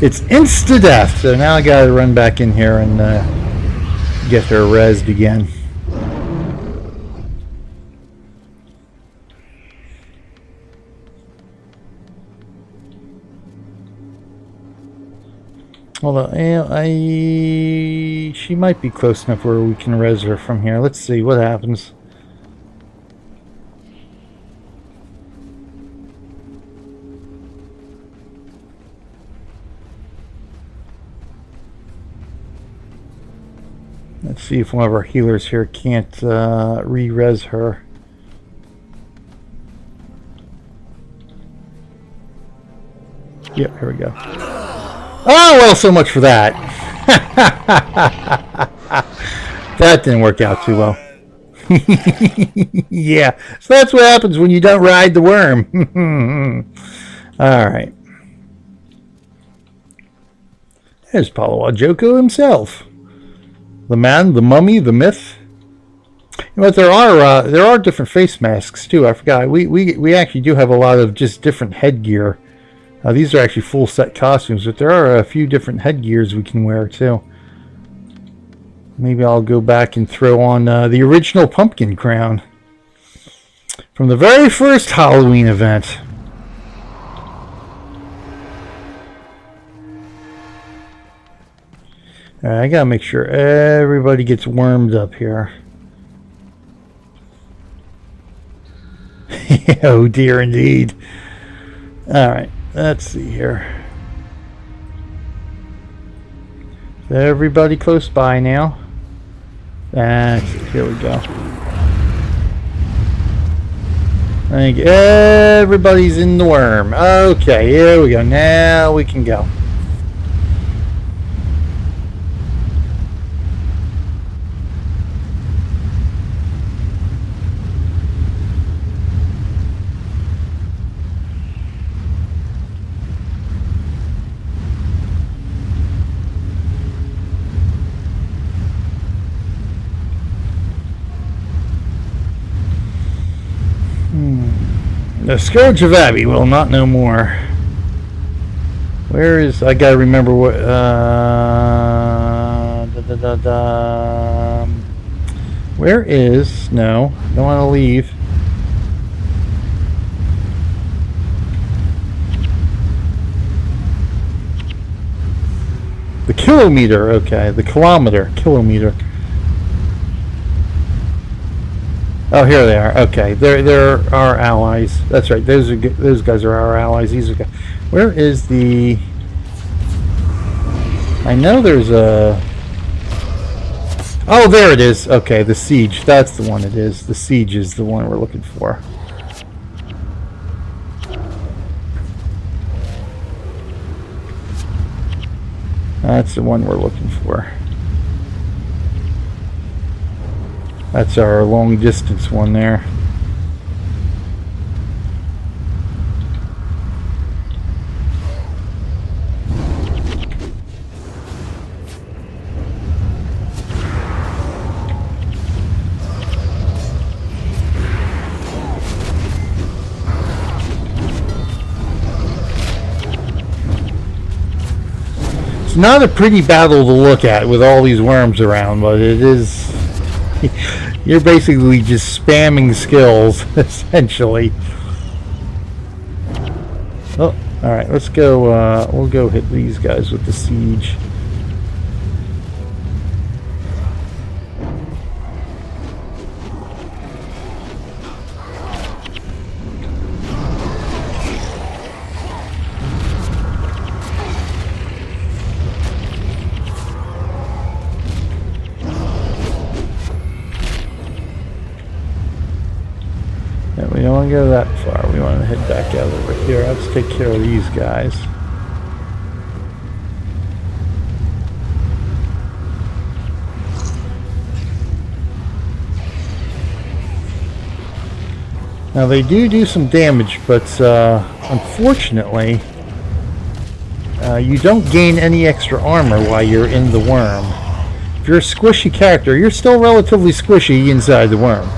It's insta-death, so now I gotta run back in here and get her rezzed again. Although, she might be close enough where we can res her from here. Let's see what happens. Let's see if one of our healers here can't re-res her. Yep, here we go. Oh, well, so much for that. That didn't work out too well. Yeah, so that's what happens when you don't ride the worm. All right. There's Palawa Joko himself. The man, the mummy, the myth. But there are different face masks too. I forgot. We actually do have a lot of just different headgear. These are actually full set costumes, but there are a few different headgears we can wear too. Maybe I'll go back and throw on the original pumpkin crown from the very first Halloween event. Alright, I gotta make sure everybody gets warmed up here. Oh dear indeed. Alright, let's see here. Is everybody close by now? Here we go. I think everybody's in the worm. Okay, here we go. Now we can go. The Scourge of Abbey will not know more. Where is... I gotta remember what... Where is... No, don't want to leave. The kilometer, okay. The kilometer. Oh, here they are. Okay, they're our allies. That's right. Those guys are our allies. These are guys. Where is the? I know there's a. Oh, there it is. Okay, the siege. That's the one it is. The siege is the one we're looking for. That's the one we're looking for. That's our long distance one there. It's not a pretty battle to look at with all these worms around, but it is. You're basically just spamming skills, essentially. Oh, alright, let's go, we'll go hit these guys with the siege. We don't want to go that far. We want to head back out over here. Let's take care of these guys. Now they do some damage, but unfortunately you don't gain any extra armor while you're in the worm. If you're a squishy character, you're still relatively squishy inside the worm.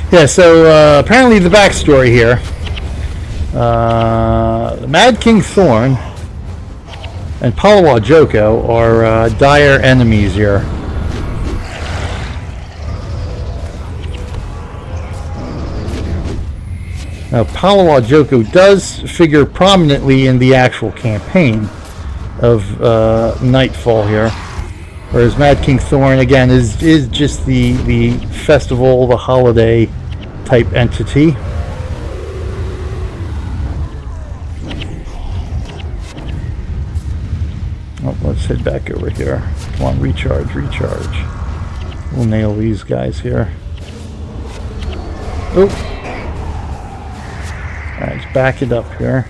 Yeah, so apparently the backstory here, the Mad King Thorn and Palawa Joko are dire enemies here. Now, Palawa Joko does figure prominently in the actual campaign of Nightfall here. Whereas Mad King Thorn, again, is just the festival, the holiday type entity. Oh, let's head back over here. Come on, recharge, recharge. We'll nail these guys here. Oh! Alright, let's back it up here.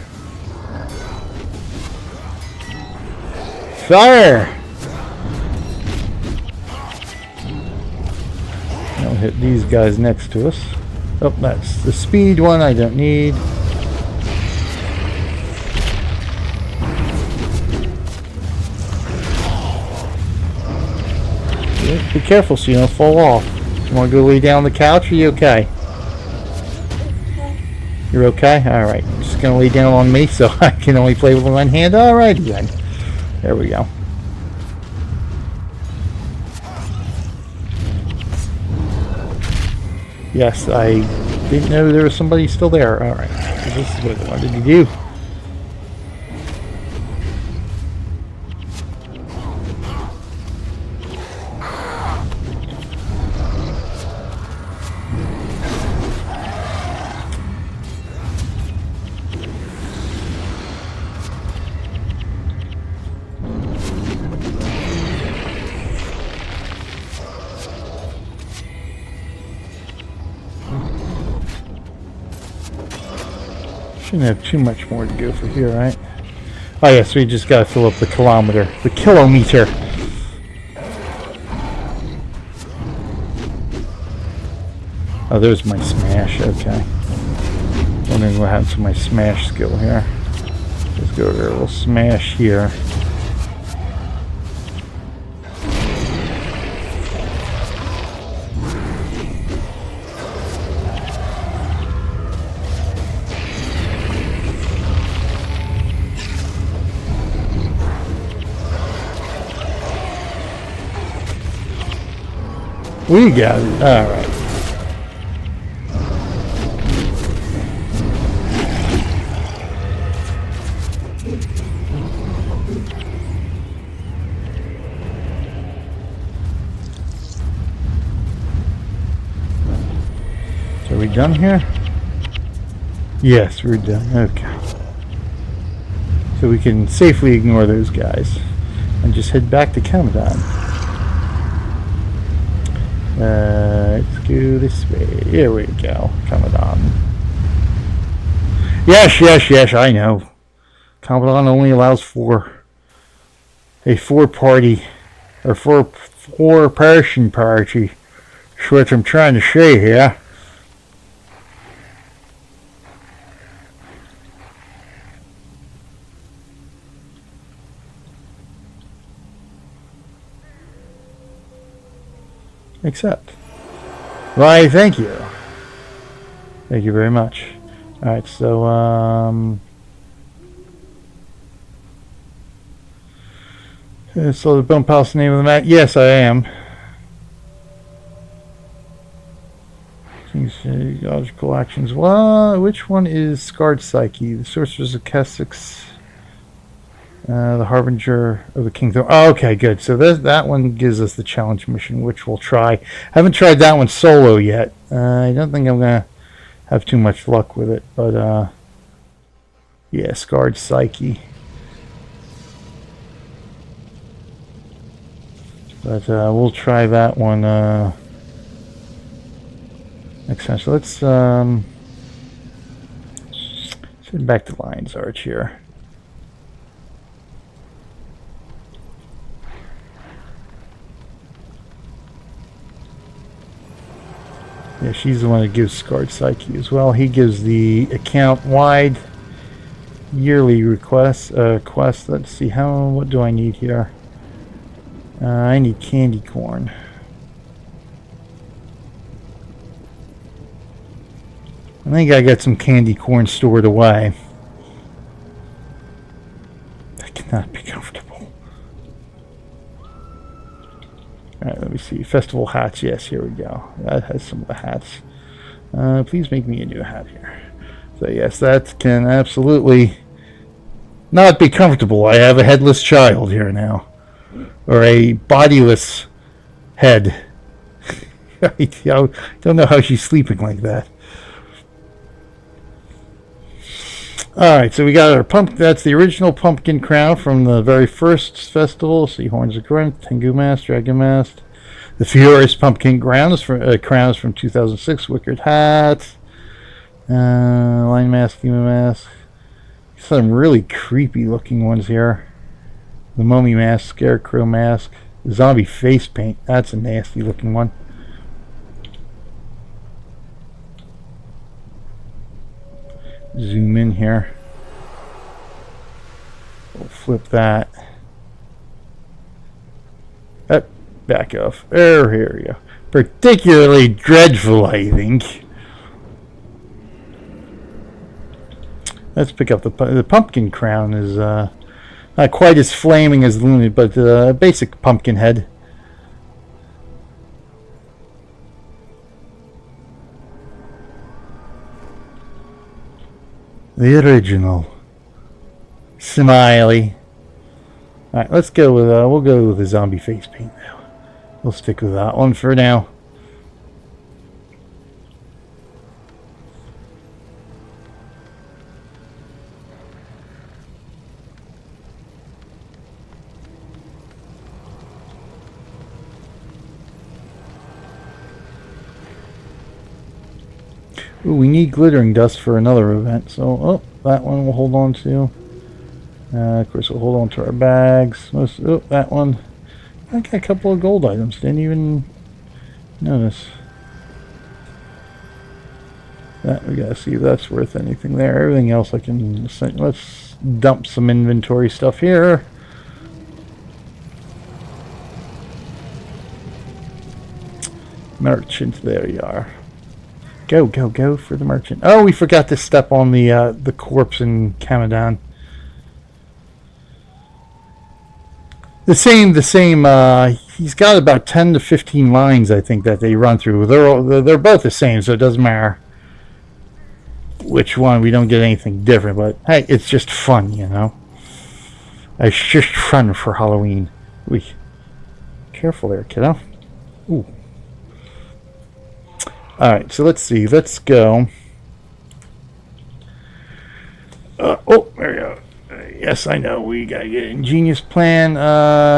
Fire! I'll hit these guys next to us. Oh, that's the speed one I don't need. Yeah, be careful so you don't fall off. You want to go lay down on the couch? Are you okay? You're okay? Alright. Just going to lay down on me so I can only play with one hand. Alright then. There we go. Yes, I didn't know there was somebody still there. Alright. So this is what I wanted to do. Shouldn't have too much more to go for here, right? Oh yes, we just gotta fill up the kilometer. Oh, there's my smash, okay. Wondering what happens to my smash skill here. Let's go there, we'll smash here. We got it. Alright. So are we done here? Yes, we're done. Okay. So we can safely ignore those guys and just head back to Camadon. Let's go this way. Here we go. Camadon. Yes, I know. Camadon only allows for a four-person party. That's what I'm trying to say here. Accept. Why, thank you. Thank you very much. Alright, so, so the Bone Palace name of the map? Yes, I am. Logical actions. Well, which one is Scarred Psyche? The Sorceress of Kessex. The Harbinger of the King Thorn. Oh, okay, good. So that one gives us the challenge mission, which we'll try. I haven't tried that one solo yet. I don't think I'm going to have too much luck with it. But, yeah, Scarred Psyche. But we'll try that one next time. So let's head back to Lion's Arch here. Yeah, she's the one that gives Scarred Psyche as well. He gives the account-wide yearly quest. Let's see, what do I need here? I need candy corn. I think I got some candy corn stored away. That cannot be comfortable. Alright, let me see. Festival hats. Yes, here we go. That has some of the hats. Please make me a new hat here. So yes, that can absolutely not be comfortable. I have a headless child here now. Or a bodiless head. I don't know how she's sleeping like that. Alright, so we got our that's the original pumpkin crown from the very first festival. See, Horns of Corinth, Tengu Mask, Dragon Mask. The Furious Pumpkin crowns from 2006. Wicked Hat. Lion Mask, Demon Mask. Some really creepy looking ones here. The Mummy Mask, Scarecrow Mask. Zombie Face Paint. That's a nasty looking one. Zoom in here. We'll flip that. Back off. Here we go. Particularly dreadful, I think. Let's pick up the pumpkin crown. Is not quite as flaming as Luna, but basic pumpkin head. The original. Smiley. Alright, let's go with we'll go with the zombie face paint now. We'll stick with that one for now. Ooh, we need glittering dust for another event, so that one we'll hold on to. Of course, we'll hold on to our bags. That one. I got a couple of gold items. Didn't even notice. That we gotta see if that's worth anything there. Everything else I can. Let's dump some inventory stuff here. Merchant, there you are. Go for the merchant. Oh, we forgot to step on the corpse in Kamadan. The same. He's got about 10 to 15 lines, I think, that they run through. They're both the same, so it doesn't matter which one. We don't get anything different, but hey, it's just fun, you know. It's just fun for Halloween. Ooh. Careful there, kiddo. Ooh. Alright, so let's see. Let's go. There we go. Yes, I know. We gotta get Ingenious Plan.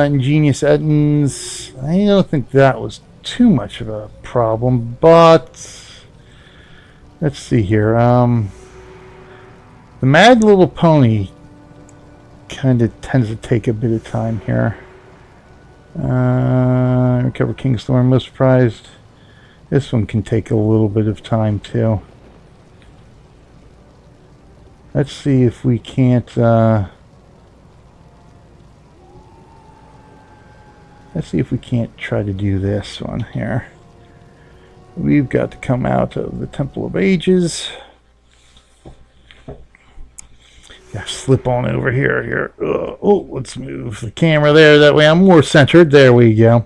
Ingenious Edens. I don't think that was too much of a problem, but let's see here. The Mad Little Pony kind of tends to take a bit of time here. Recover King Thorn. Most prized. This one can take a little bit of time too. Let's see if we can't try to do this one here. We've got to come out of the Temple of Ages. Yeah, slip on over here. Let's move the camera there. That way I'm more centered. There we go.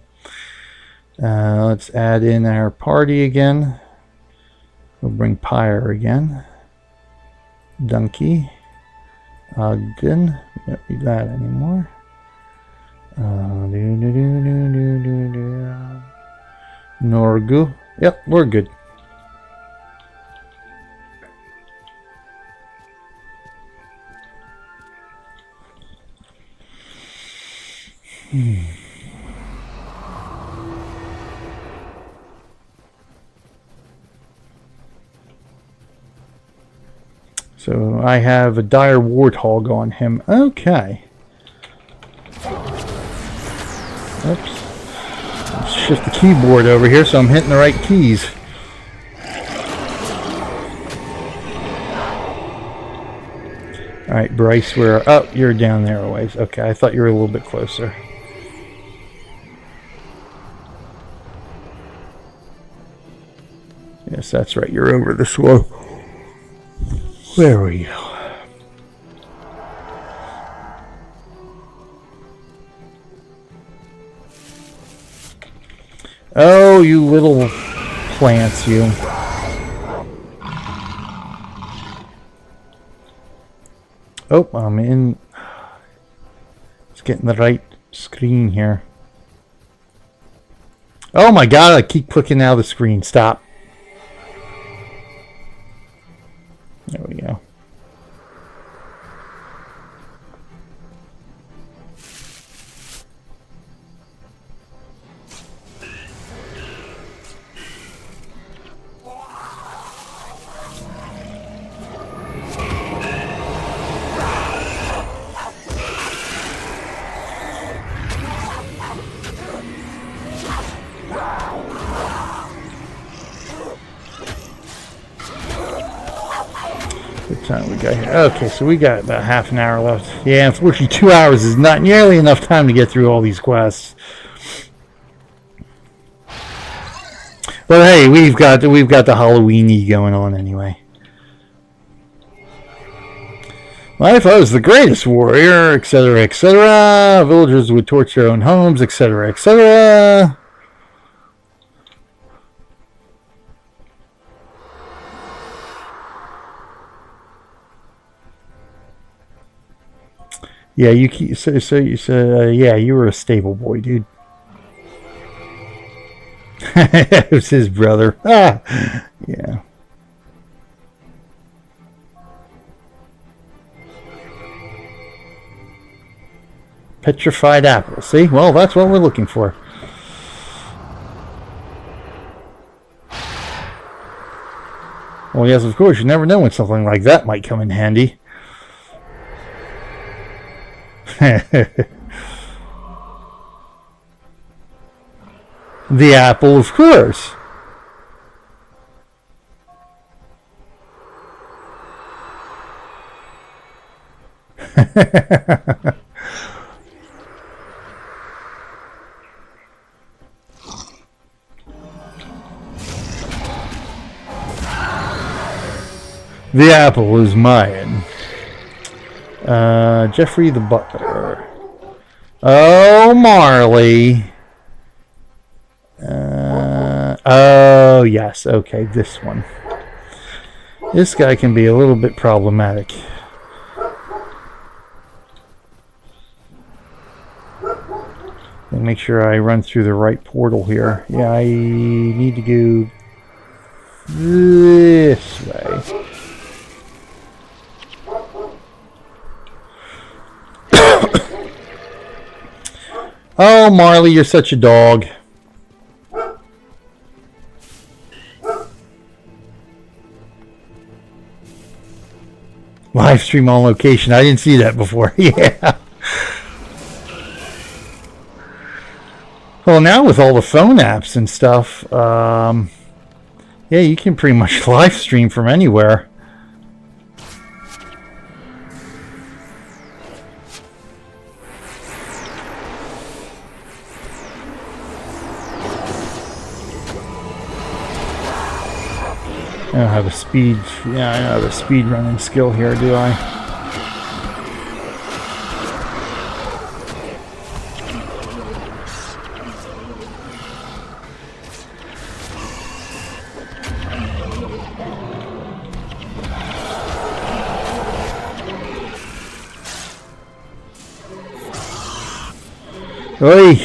Let's add in our party again. We'll bring Pyre again. Donkey. Ogden. We don't need that anymore. Norgu. Yep, we're good. So I have a dire warthog on him. Okay. Oops. Let's shift the keyboard over here so I'm hitting the right keys. Alright, Bryce, you're down there a ways. Okay, I thought you were a little bit closer. Yes, that's right. You're over this way. There we go. Oh, you little plants, you. Oh, I'm in. It's getting the right screen here. Oh my god, I keep clicking out of the screen. Stop. There we go. time we got here? Okay, so we got about half an hour left. Yeah, unfortunately 2 hours is not nearly enough time to get through all these quests. But hey, we've got the Halloweeny going on anyway. Life, I was the greatest warrior, etc., etc. Villagers would torch their own homes, etc., etc. Yeah, you keep, so you said yeah, you were a stable boy, dude. It was his brother. Ah, yeah. Petrified apple. See? Well, that's what we're looking for. Well, yes, of course. You never know when something like that might come in handy. The apple, of course. The apple is mine. Jeffrey the butler. Oh, Marley. Oh, yes. Okay, this one. This guy can be a little bit problematic. Make sure I run through the right portal here. Yeah, I need to go this way. Oh, Marley, you're such a dog. Live stream on location. I didn't see that before. Yeah. Well, now with all the phone apps and stuff, yeah, you can pretty much live stream from anywhere. I don't have a speed. Yeah, I don't have a speed running skill here, do I? Oi!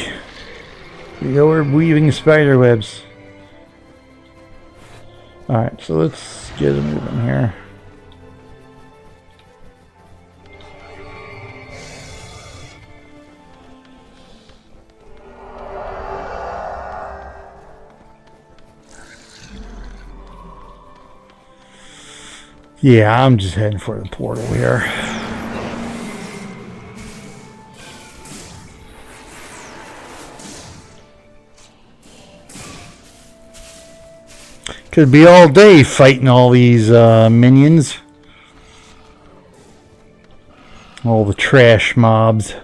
You're weaving spider webs. Alright, so let's get a moving here. Yeah, I'm just heading for the portal here. Could be all day fighting all these minions. All the trash mobs.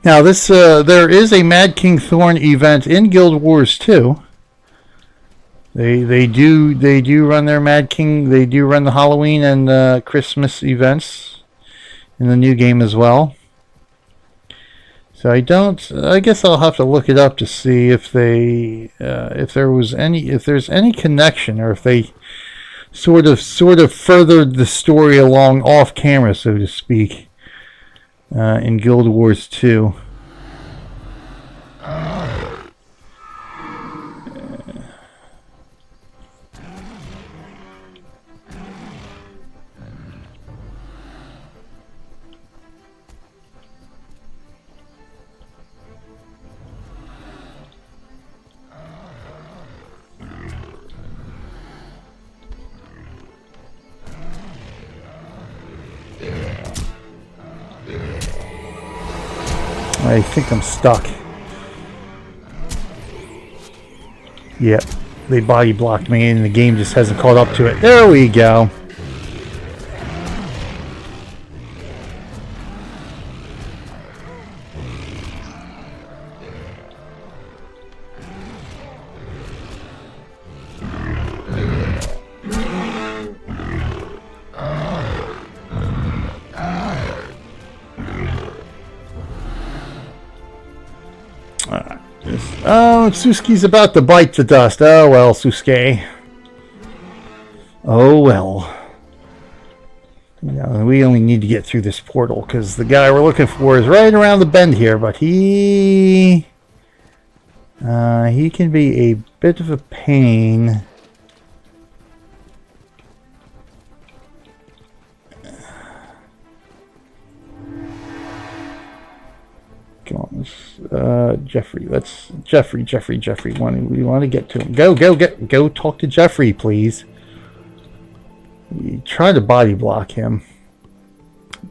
Now this there is a Mad King Thorn event in Guild Wars 2. They do run their Mad King. They do run the Halloween and Christmas events in the new game as well. So I guess I'll have to look it up to see if they if there's any connection, or if they sort of furthered the story along off camera, so to speak, in Guild Wars 2. I think I'm stuck. Yep, they body blocked me and the game just hasn't caught up to it. There we go. Oh, Susuke's about to bite the dust. Oh well, Susuke. Oh well. We only need to get through this portal because the guy we're looking for is right around the bend here, but he can be a bit of a pain. Come on, Jeffrey. Let's Jeffrey. We want to get to him. Go talk to Jeffrey, please. We tried to body block him,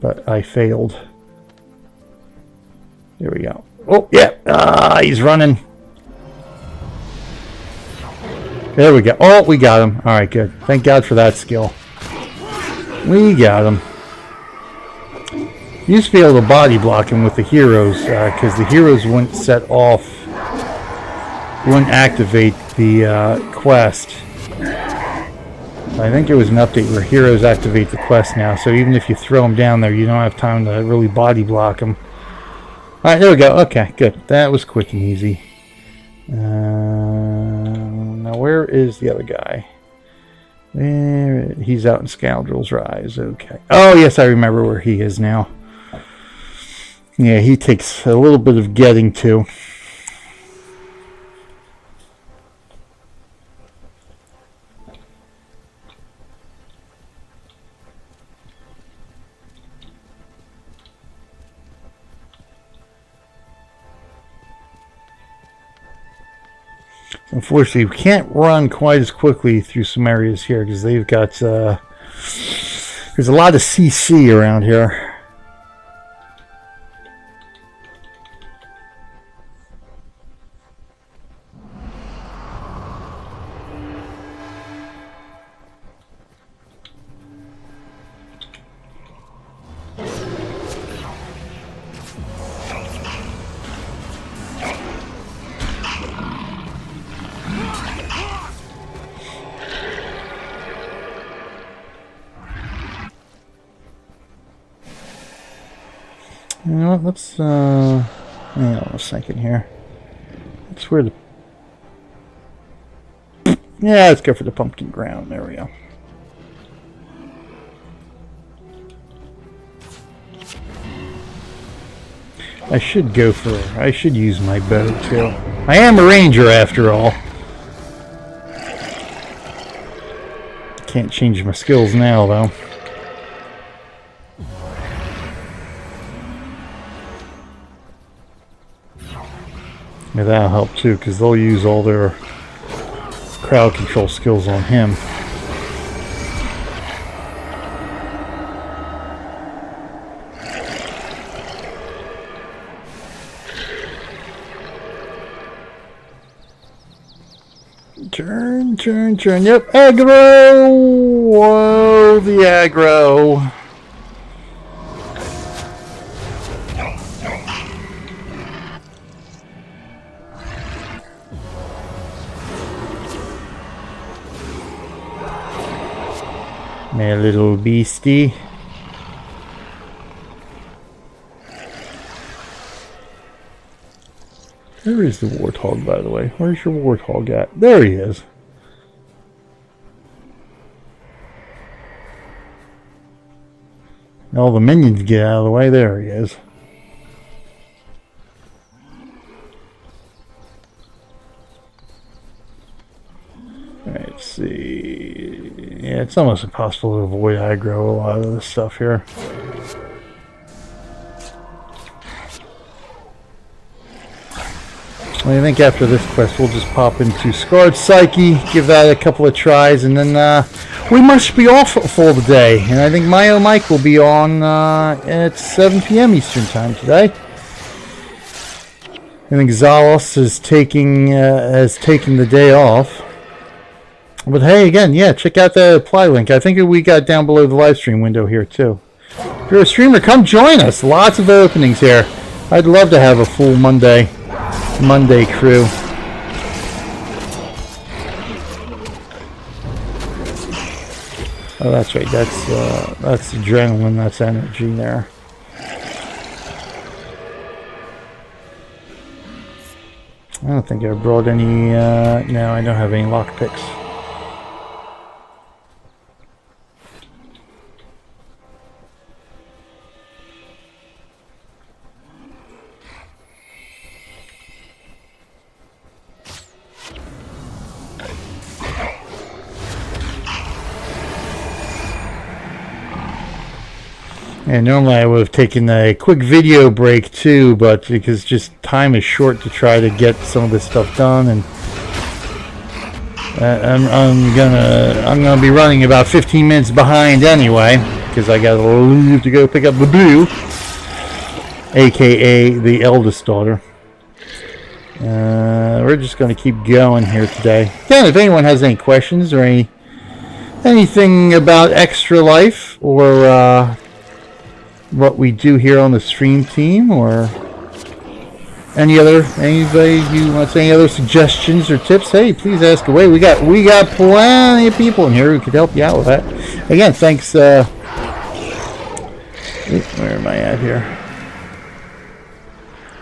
but I failed. There we go. Oh yeah, he's running. There we go. Oh, we got him. All right, good. Thank God for that skill. We got him. You used to be able to body block him with the heroes because the heroes wouldn't set off, wouldn't activate the quest. I think there was an update where heroes activate the quest now, so even if you throw them down there, you don't have time to really body block them. Alright, there we go. Okay, good. That was quick and easy. Now, where is the other guy? There, he's out in Scoundrel's Rise. Okay. Oh, yes, I remember where he is now. Yeah, he takes a little bit of getting to. Unfortunately, we can't run quite as quickly through some areas here because they've got there's a lot of CC around here. You know what, let's, hang on a second here. That's where the... Yeah, let's go for the pumpkin ground. There we go. I should use my bow, too. I am a ranger, after all. Can't change my skills now, though. Yeah, that'll help too, because they'll use all their crowd control skills on him. Turn. Yep, aggro! Whoa, the aggro. My little beastie. Where is the warthog, by the way? Where's your warthog at? There he is. All the minions get out of the way. There he is. Let's see. Yeah, it's almost impossible to avoid aggro a lot of this stuff here. I think after this quest we'll just pop into Scarred Psyche, give that a couple of tries, and then we must be off for the day. And I think my Mike will be on at 7 p.m. Eastern Time today. I think Zalos is has taken the day off. But hey, again, yeah, check out the apply link. I think we got down below the live stream window here too. If you're a streamer, come join us. Lots of openings here. I'd love to have a full Monday crew. Oh, that's right. That's adrenaline. That's energy there. I don't think I brought any. No, I don't have any lockpicks. And normally I would have taken a quick video break too, but because just time is short to try to get some of this stuff done, and I'm gonna be running about 15 minutes behind anyway, because I gotta leave to go pick up the blue, aka the eldest daughter. We're just gonna keep going here today. Again, if anyone has any questions or anything about Extra Life or what we do here on the stream team, or anybody you want to say any other suggestions or tips, hey, please ask away. We got plenty of people in here who could help you out with that. Again, thanks. Where am I at here?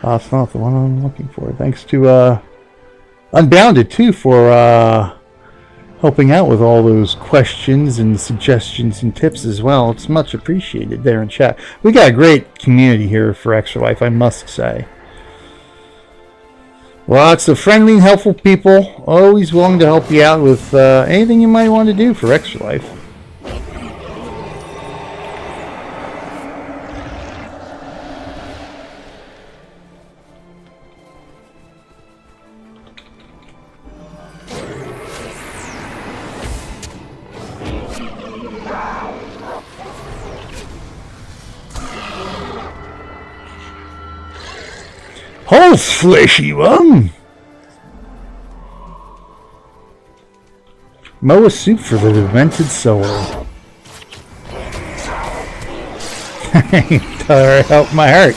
Oh, it's not the one I'm looking for. Thanks to Unbounded too for helping out with all those questions and suggestions and tips as well. It's much appreciated there in chat. We got a great community here for Extra Life, I must say. Lots of friendly and helpful people, always willing to help you out with anything you might want to do for Extra Life. Oh, fleshy one! Moa soup for the demented soul. Tell her help my heart.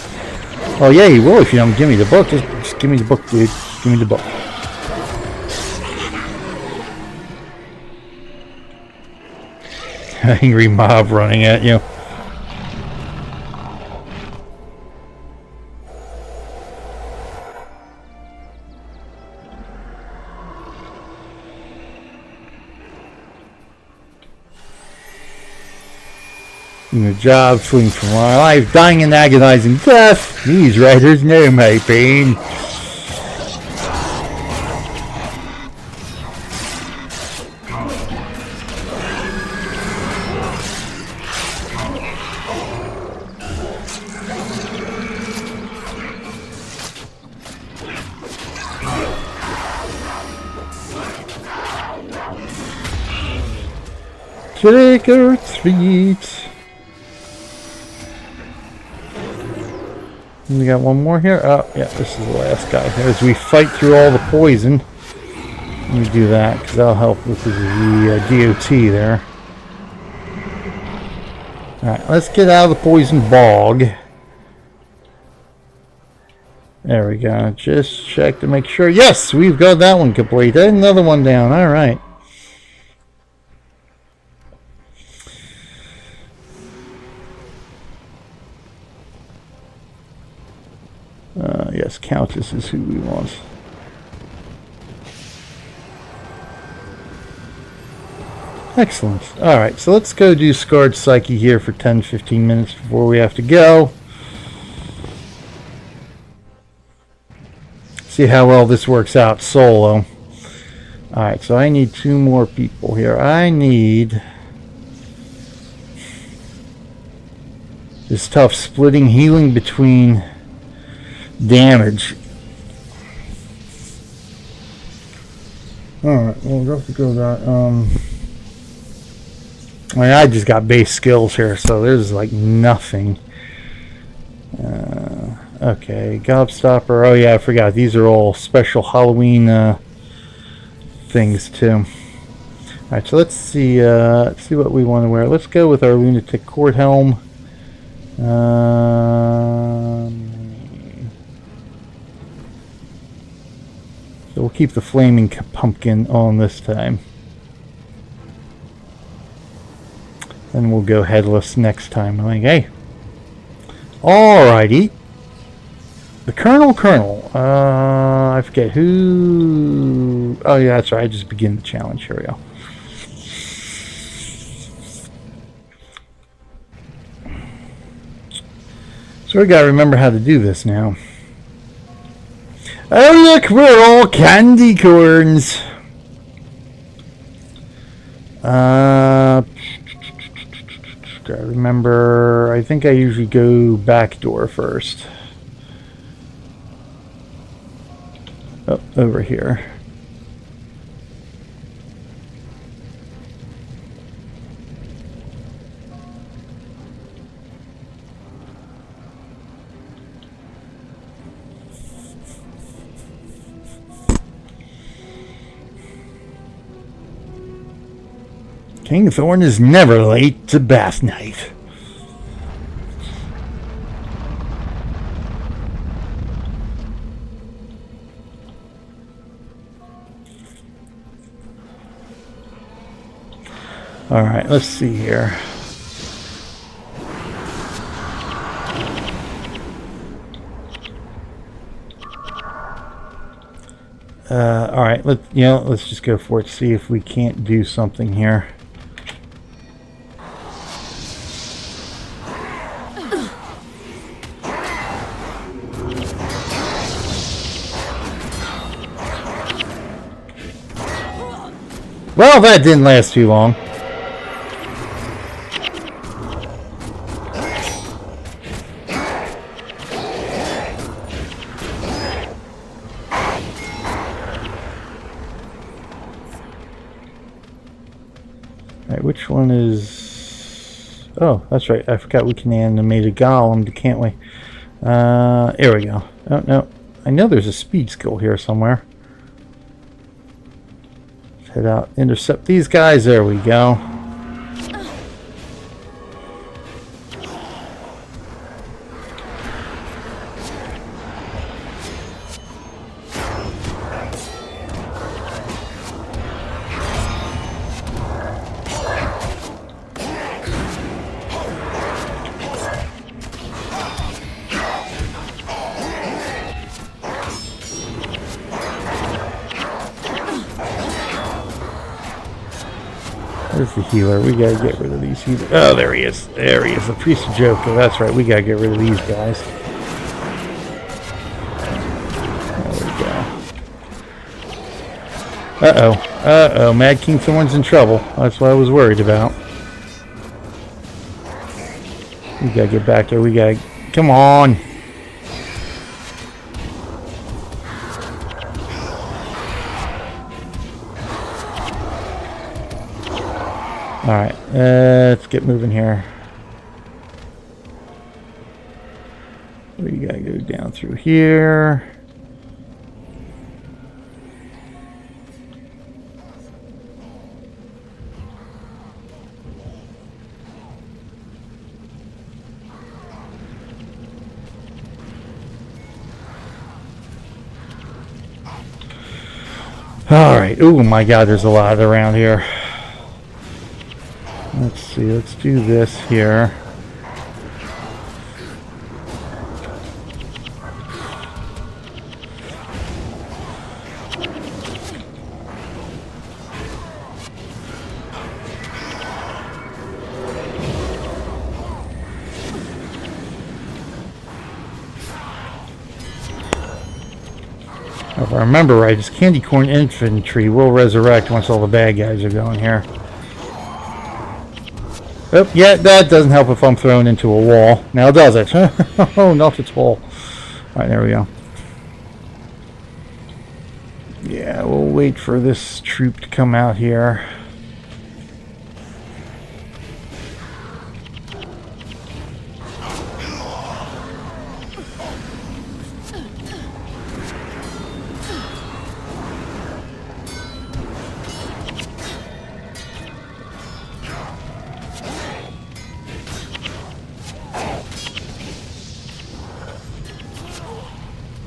Oh yeah, you will if you don't give me the book. Just give me the book, dude. Just give me the book. Angry mob running at you. The job fleeing from my life, dying in agonizing death. These writers know my pain. Trick or treat. We got one more here. Oh, yeah, this is the last guy. As we fight through all the poison, let me do that because that'll help with the DOT there. Alright, let's get out of the poison bog. There we go. Just check to make sure. Yes, we've got that one complete. Another one down. Alright. Yes, Countess is who we want. Excellent. Alright, so let's go do Scarred Psyche here for 10-15 minutes before we have to go. See how well this works out solo. Alright, so I need 2 more people here. I need this tough splitting healing between damage. Alright, well, we'll have to go that. I mean, I just got base skills here, so there's like nothing. Okay, Gobstopper. Oh yeah, I forgot. These are all special Halloween things too. Alright, so let's see what we want to wear. Let's go with our Lunatic Court Helm. So we'll keep the Flaming Pumpkin on this time. And we'll go headless next time. I'm like, hey. Alrighty. The Colonel. I forget who... Oh yeah, that's right. I just begin the challenge. Here we go. So we gotta remember how to do this now. Oh look, we're all candy corns. Gotta remember, I think I usually go back door first. Oh, over here. King Thorn is never late to bath night. Alright, let's see here. Alright, let's just go for it, see if we can't do something here. Well, that didn't last too long. Alright, which one is... Oh, that's right. I forgot we can animate a golem, can't we? Here we go. Oh, no. I know there's a speed skill here somewhere. Head out, intercept these guys. There we go. Where's the healer? We gotta get rid of these healers. Oh, there he is. There he is. The Priest of Joko. That's right. We gotta get rid of these guys. There we go. Uh-oh. Uh-oh. Mad King Thorn's in trouble. That's what I was worried about. We gotta get back there. We gotta... Come on. Alright, let's get moving here. We gotta go down through here. Alright, oh my god, there's a lot around here. Let's see, let's do this here. If I remember right, it's Candy Corn Infantry will resurrect once all the bad guys are going here. Oh, yeah, that doesn't help if I'm thrown into a wall. Now does it? Oh, not at all. Alright, there we go. Yeah, we'll wait for this troop to come out here.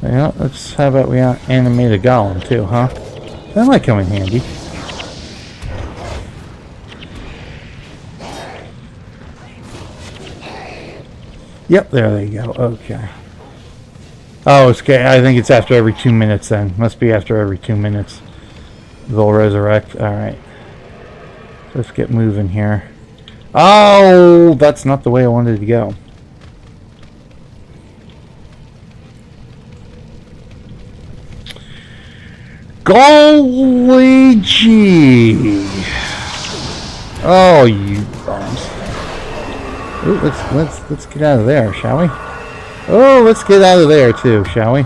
Yeah, let's, how about we animate a golem too, huh? That might come in handy. Yep, there they go. Okay. Oh, it's okay. I think it's after every 2 minutes then. Must be after every 2 minutes. They'll resurrect. Alright. Let's get moving here. Oh, that's not the way I wanted to go. Golly gee. Oh, you bums. Ooh, let's get out of there, shall we? Oh, let's get out of there too, shall we?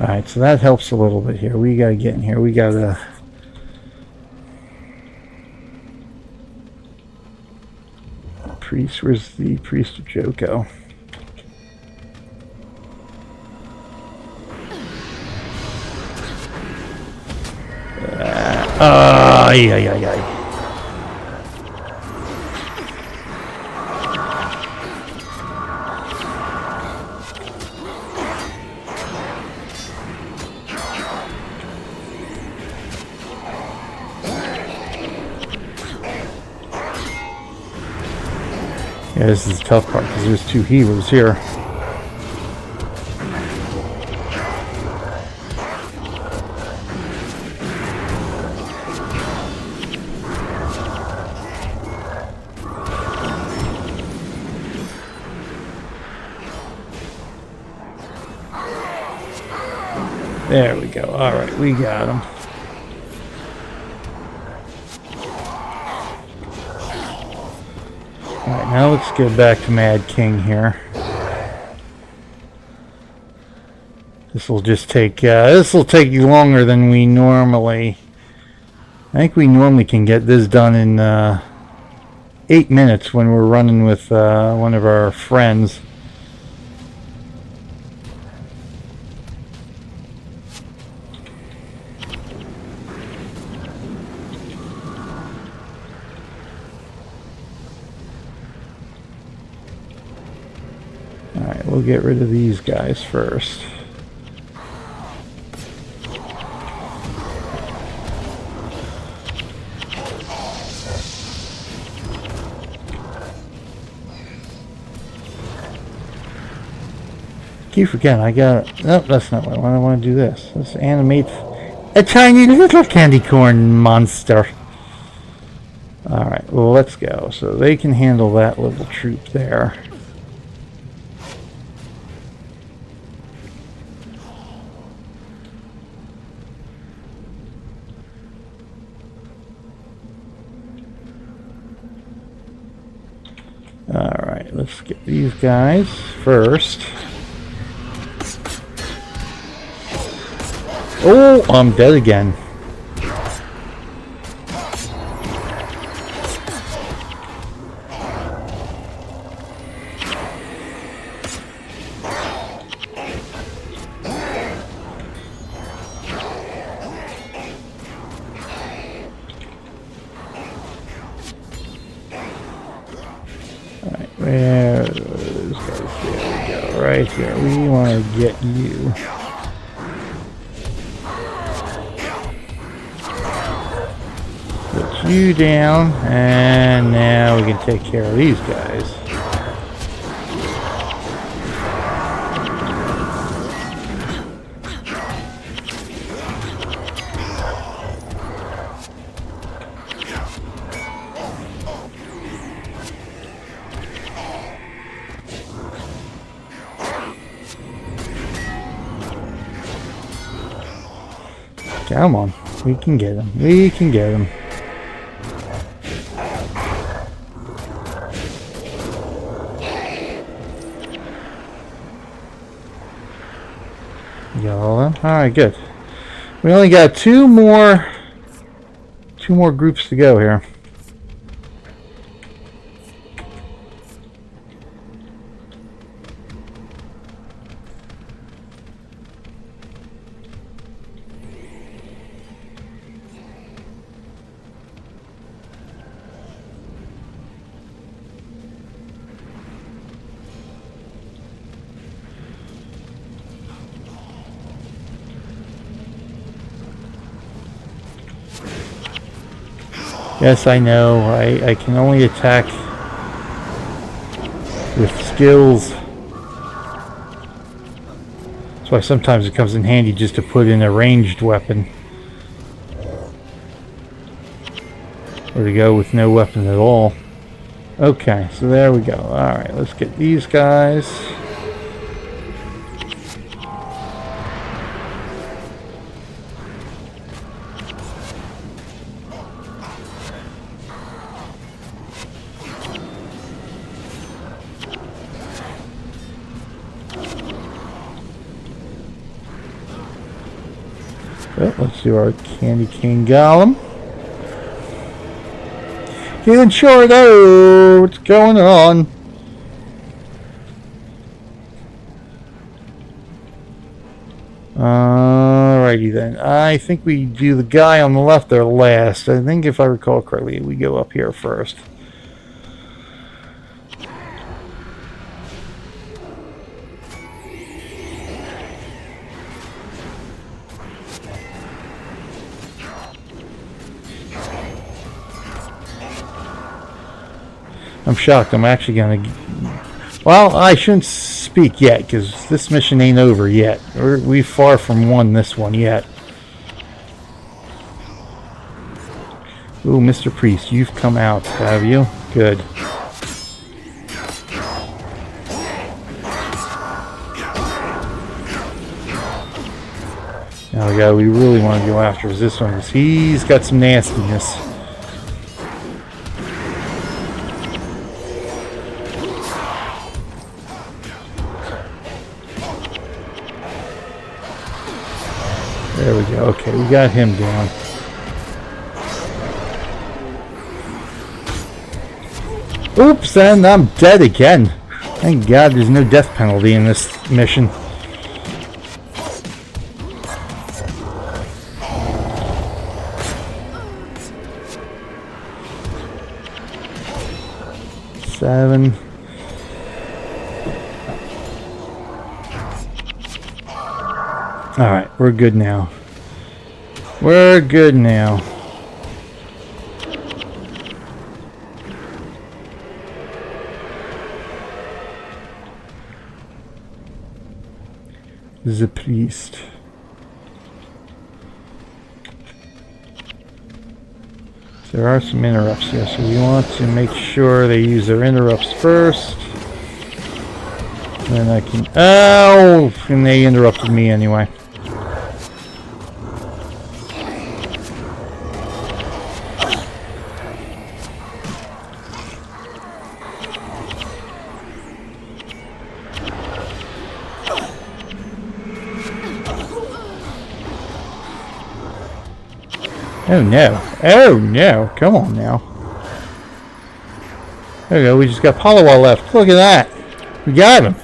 Alright, so that helps a little bit here. We gotta get in here. We gotta... Priest, where's the Priest of Joko? Ay. Yeah, this is the tough part because there's two healers here. There we go. All right, we got him. All right, now let's get back to Mad King here. This will just take. This will take you longer than we normally. I think we normally can get this done in 8 minutes when we're running with one of our friends. Alright, we'll get rid of these guys first. Keep forgetting, I got... Nope, that's not what I want. I want to do this. Let's animate a tiny little candy corn monster. Alright, well, let's go. So they can handle that little troop there. Alright, let's get these guys first. Oh, I'm dead again. Where are those guys? There we go, right here. We want to get you. Get you down, and now we can take care of these guys. Come on, we can get him. We can get him. You got all of them? Alright, good. We only got two more groups to go here. Yes, I know. I can only attack with skills. That's why sometimes it comes in handy just to put in a ranged weapon. Or to go with no weapon at all. Okay, so there we go. Alright, let's get these guys. Oh, let's do our Candy Cane Golem. Getting short. Oh, what's going on? Alrighty then. I think we do the guy on the left there last. I think if I recall correctly, we go up here first. I'm shocked. I'm actually going to... Well, I shouldn't speak yet, because this mission ain't over yet. We're far from won this one yet. Ooh, Mr. Priest, you've come out, have you? Good. Now the guy we really want to go after is this one, because he's got some nastiness. There we go. Okay, we got him down. Oops, and I'm dead again. Thank God there's no death penalty in this mission. Seven. Alright, we're good now. We're good now. The priest. There are some interrupts here, so we want to make sure they use their interrupts first. Then I can... Oh! And they interrupted me anyway. Oh no. Oh no. Come on now. There we go. We just got Palawa left. Look at that. We got him.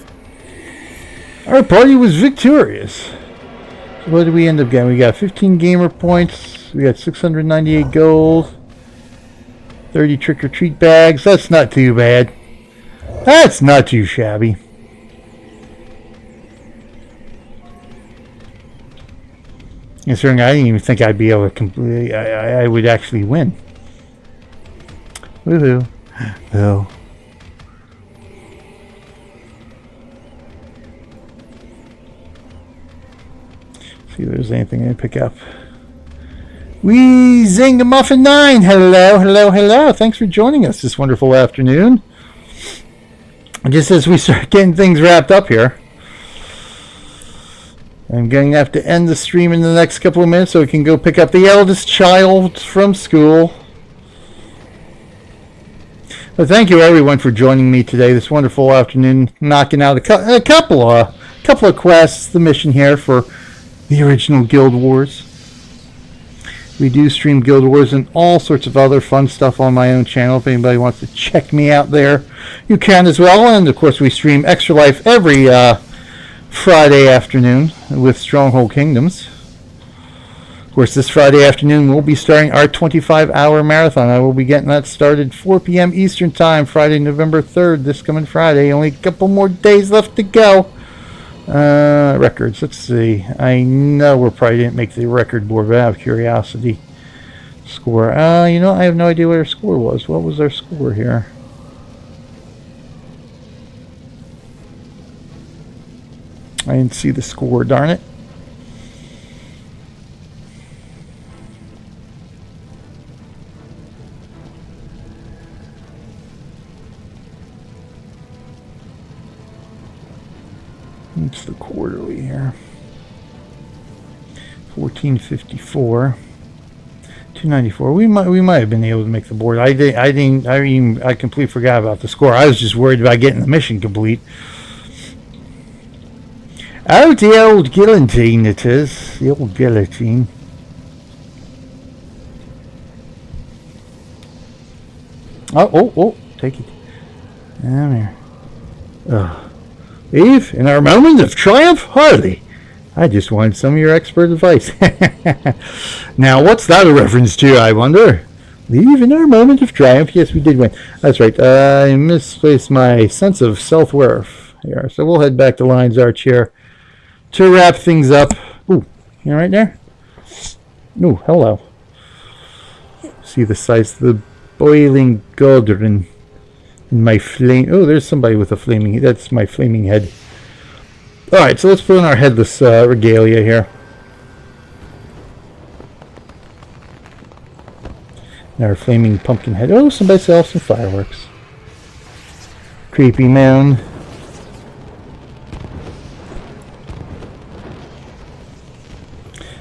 Our party was victorious. So what did we end up getting? We got 15 gamer points. We got 698 gold. 30 trick-or-treat bags. That's not too bad. That's not too shabby. Considering I didn't even think I'd be able to complete. I would actually win. Woohoo! Oh. See if there's anything I can pick up. Wee Zing Muffin 9. Hello, hello, hello. Thanks for joining us this wonderful afternoon. Just as we start getting things wrapped up here. I'm going to have to end the stream in the next couple of minutes so we can go pick up the eldest child from school. But thank you everyone for joining me today this wonderful afternoon, knocking out a couple of quests, the mission here for the original Guild Wars. We do stream Guild Wars and all sorts of other fun stuff on my own channel. If anybody wants to check me out there, you can as well. And of course we stream Extra Life every Friday afternoon with Stronghold Kingdoms. Of course, this Friday afternoon we'll be starting our 25-hour marathon. I will be getting that started 4 p.m. Eastern Time, Friday, November 3rd, this coming Friday. Only a couple more days left to go. Records, let's see. I know we probably didn't make the record board, but out of curiosity. Score. You know, I have no idea what our score was. What was our score here? I didn't see the score, darn it. It's the quarterly here. 1454. 294. We might have been able to make the board. I completely forgot about the score. I was just worried about getting the mission complete. Oh, the old guillotine it is. The old guillotine. Oh, take it. Come here. Eve, in our moment of triumph? Hardly. I just wanted some of your expert advice. Now, what's that a reference to, I wonder? Eve, in our moment of triumph? Yes, we did win. That's right. I misplaced my sense of self-worth here. So we'll head back to Lion's Arch here to wrap things up. Ooh, you right there? Ooh, hello. See the size of the boiling cauldron in my flame. Oh, there's somebody with a flaming. That's my flaming head. All right, so let's put on our headless regalia here. And our flaming pumpkin head. Oh, somebody set off some fireworks. Creepy mound.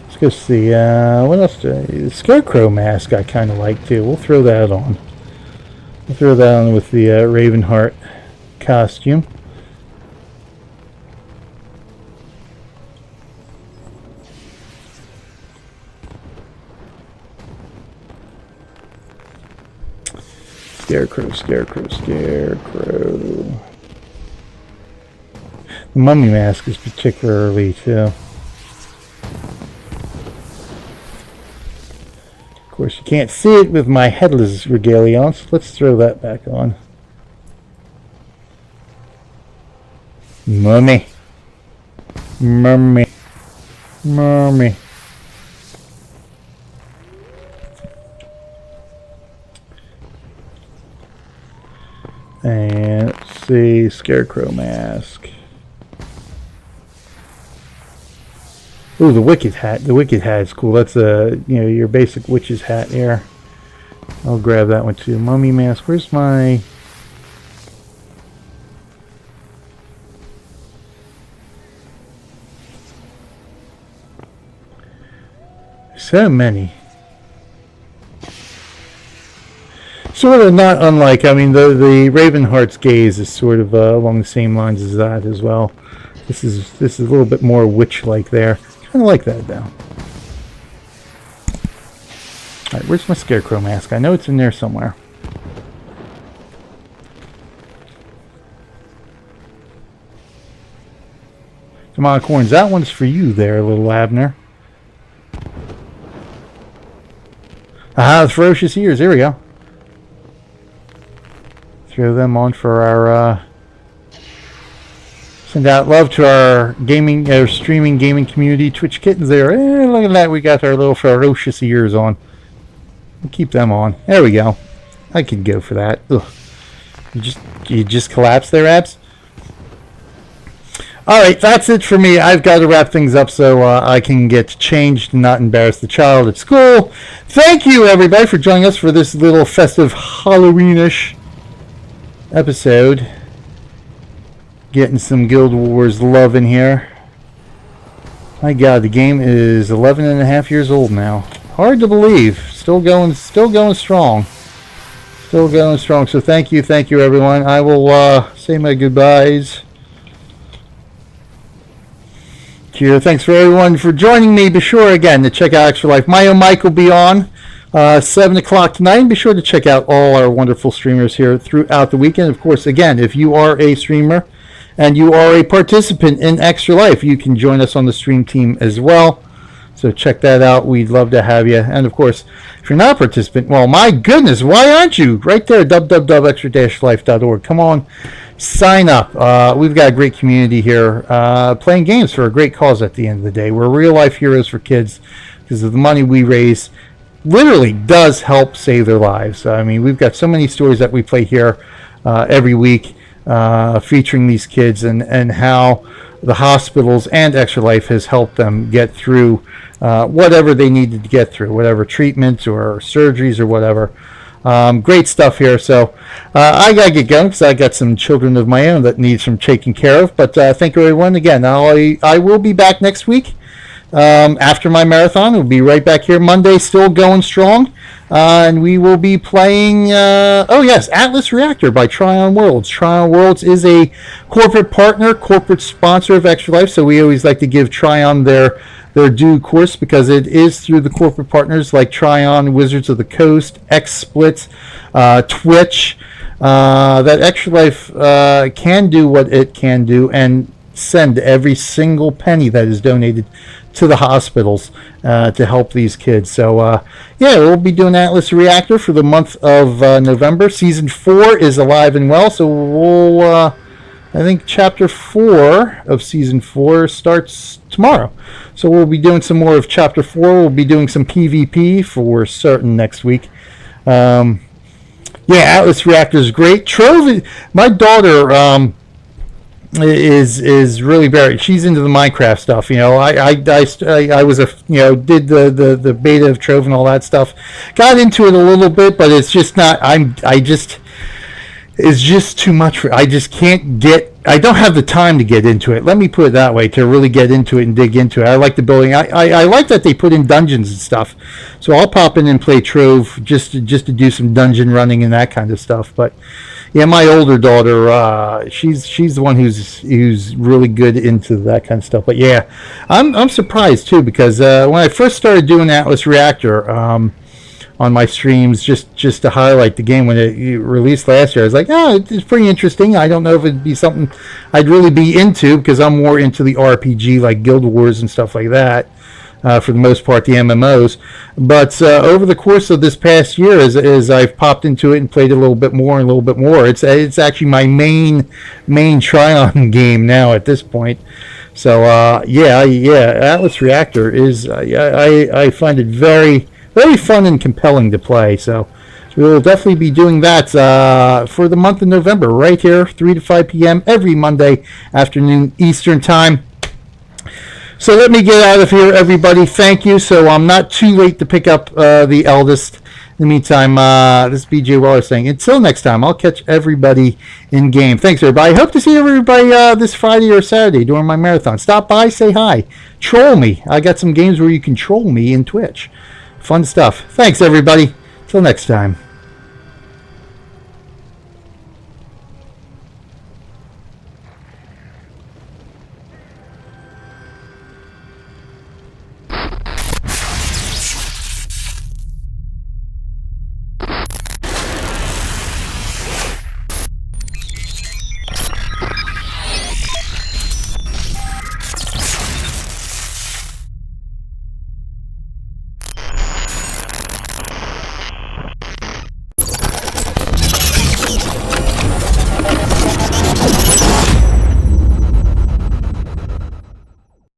Let's go see. What else? The Scarecrow mask I kind of like too. We'll throw that on. We'll throw that on with the Ravenheart costume. Scarecrow. The mummy mask is particularly too. Of course, you can't see it with my headless regalia on, so let's throw that back on. Mummy. And let's see, Scarecrow mask. Ooh, the Wicked hat. The Wicked hat is cool. That's your basic witch's hat here. I'll grab that one too. Mummy mask. Where's my? So many. Sort of not unlike, I mean, the Ravenheart's gaze is sort of along the same lines as that as well. This is a little bit more witch-like there. Kind of like that, though. All right, where's my Scarecrow mask? I know it's in there somewhere. Come on, Corns. That one's for you there, little Abner. Aha, the ferocious ears. Here we go. Throw them on for our send out love to our streaming gaming community, Twitch kittens there. Look at that, we got our little ferocious ears on. We'll keep them on. There we go. I could go for that. Ugh. You just collapsed there, Abs? Alright, that's it for me. I've got to wrap things up so I can get changed and not embarrass the child at school. Thank you, everybody, for joining us for this little festive Halloween-ish episode. Getting some Guild Wars love in here. My God, the game is 11 and a half years old now. Hard to believe. Still going strong. Still going strong. So thank you everyone. I will say my goodbyes. Here, thanks for everyone for joining me. Be sure again to check out Extra Life. My own Mike will be on 7 o'clock tonight. Be sure to check out all our wonderful streamers here throughout the weekend. Of course, again, if you are a streamer and you are a participant in Extra Life, you can join us on the stream team as well. So check that out. We'd love to have you. And of course, if you're not a participant, well, my goodness, why aren't you? Right there, www.extra-life.org. Come on, sign up. We've got a great community here playing games for a great cause at the end of the day. We're real life heroes for kids because of the money we raise. literally does help save their lives. I mean, we've got so many stories that we play here every week featuring these kids and how the hospitals and Extra Life has helped them get through whatever they needed to get through, whatever treatments or surgeries or whatever. Great stuff here. So I got to get going because I got some children of my own that need some taking care of. But thank you, everyone. Again, I will be back next week after my marathon. We'll be right back here Monday, still going strong. And we will be playing, Atlas Reactor by Tryon Worlds. Tryon Worlds is a corporate partner, corporate sponsor of Extra Life. So we always like to give Tryon their due course because it is through the corporate partners like Tryon, Wizards of the Coast, XSplits, Twitch, that Extra Life can do what it can do and send every single penny that is donated to the hospitals to help these kids. So we'll be doing Atlas Reactor for the month of November. Season 4 is alive and well, so we'll I think Chapter 4 of Season 4 starts tomorrow. So we'll be doing some more of Chapter 4. We'll be doing some PvP for certain next week. Atlas Reactor is great. Trove, my daughter is really very. She's into the Minecraft stuff. You know, I was did the beta of Trove and all that stuff. Got into it a little bit, but it's just not. It's just too much for. I just can't get. I don't have the time to get into it. Let me put it that way, to really get into it and dig into it. I like the building. I like that they put in dungeons and stuff. So I'll pop in and play Trove just to do some dungeon running and that kind of stuff. But yeah, my older daughter, she's the one who's really good into that kind of stuff. But yeah, I'm surprised too because when I first started doing Atlas Reactor on my streams, just to highlight the game when it released last year, I was like, it's pretty interesting. I don't know if it'd be something I'd really be into because I'm more into the RPG like Guild Wars and stuff like that. For the most part, the MMOs. But over the course of this past year, as I've popped into it and played a little bit more, it's actually my main try-on game now at this point. So Atlas Reactor is I find it very, very fun and compelling to play. So we'll definitely be doing that for the month of November, right here, 3 to 5 p.m. every Monday afternoon Eastern Time. So let me get out of here, everybody. Thank you. So I'm not too late to pick up the eldest. In the meantime, this is BJ Weller saying, until next time, I'll catch everybody in game. Thanks, everybody. I hope to see everybody this Friday or Saturday during my marathon. Stop by, say hi. Troll me. I got some games where you can troll me in Twitch. Fun stuff. Thanks, everybody. Till next time.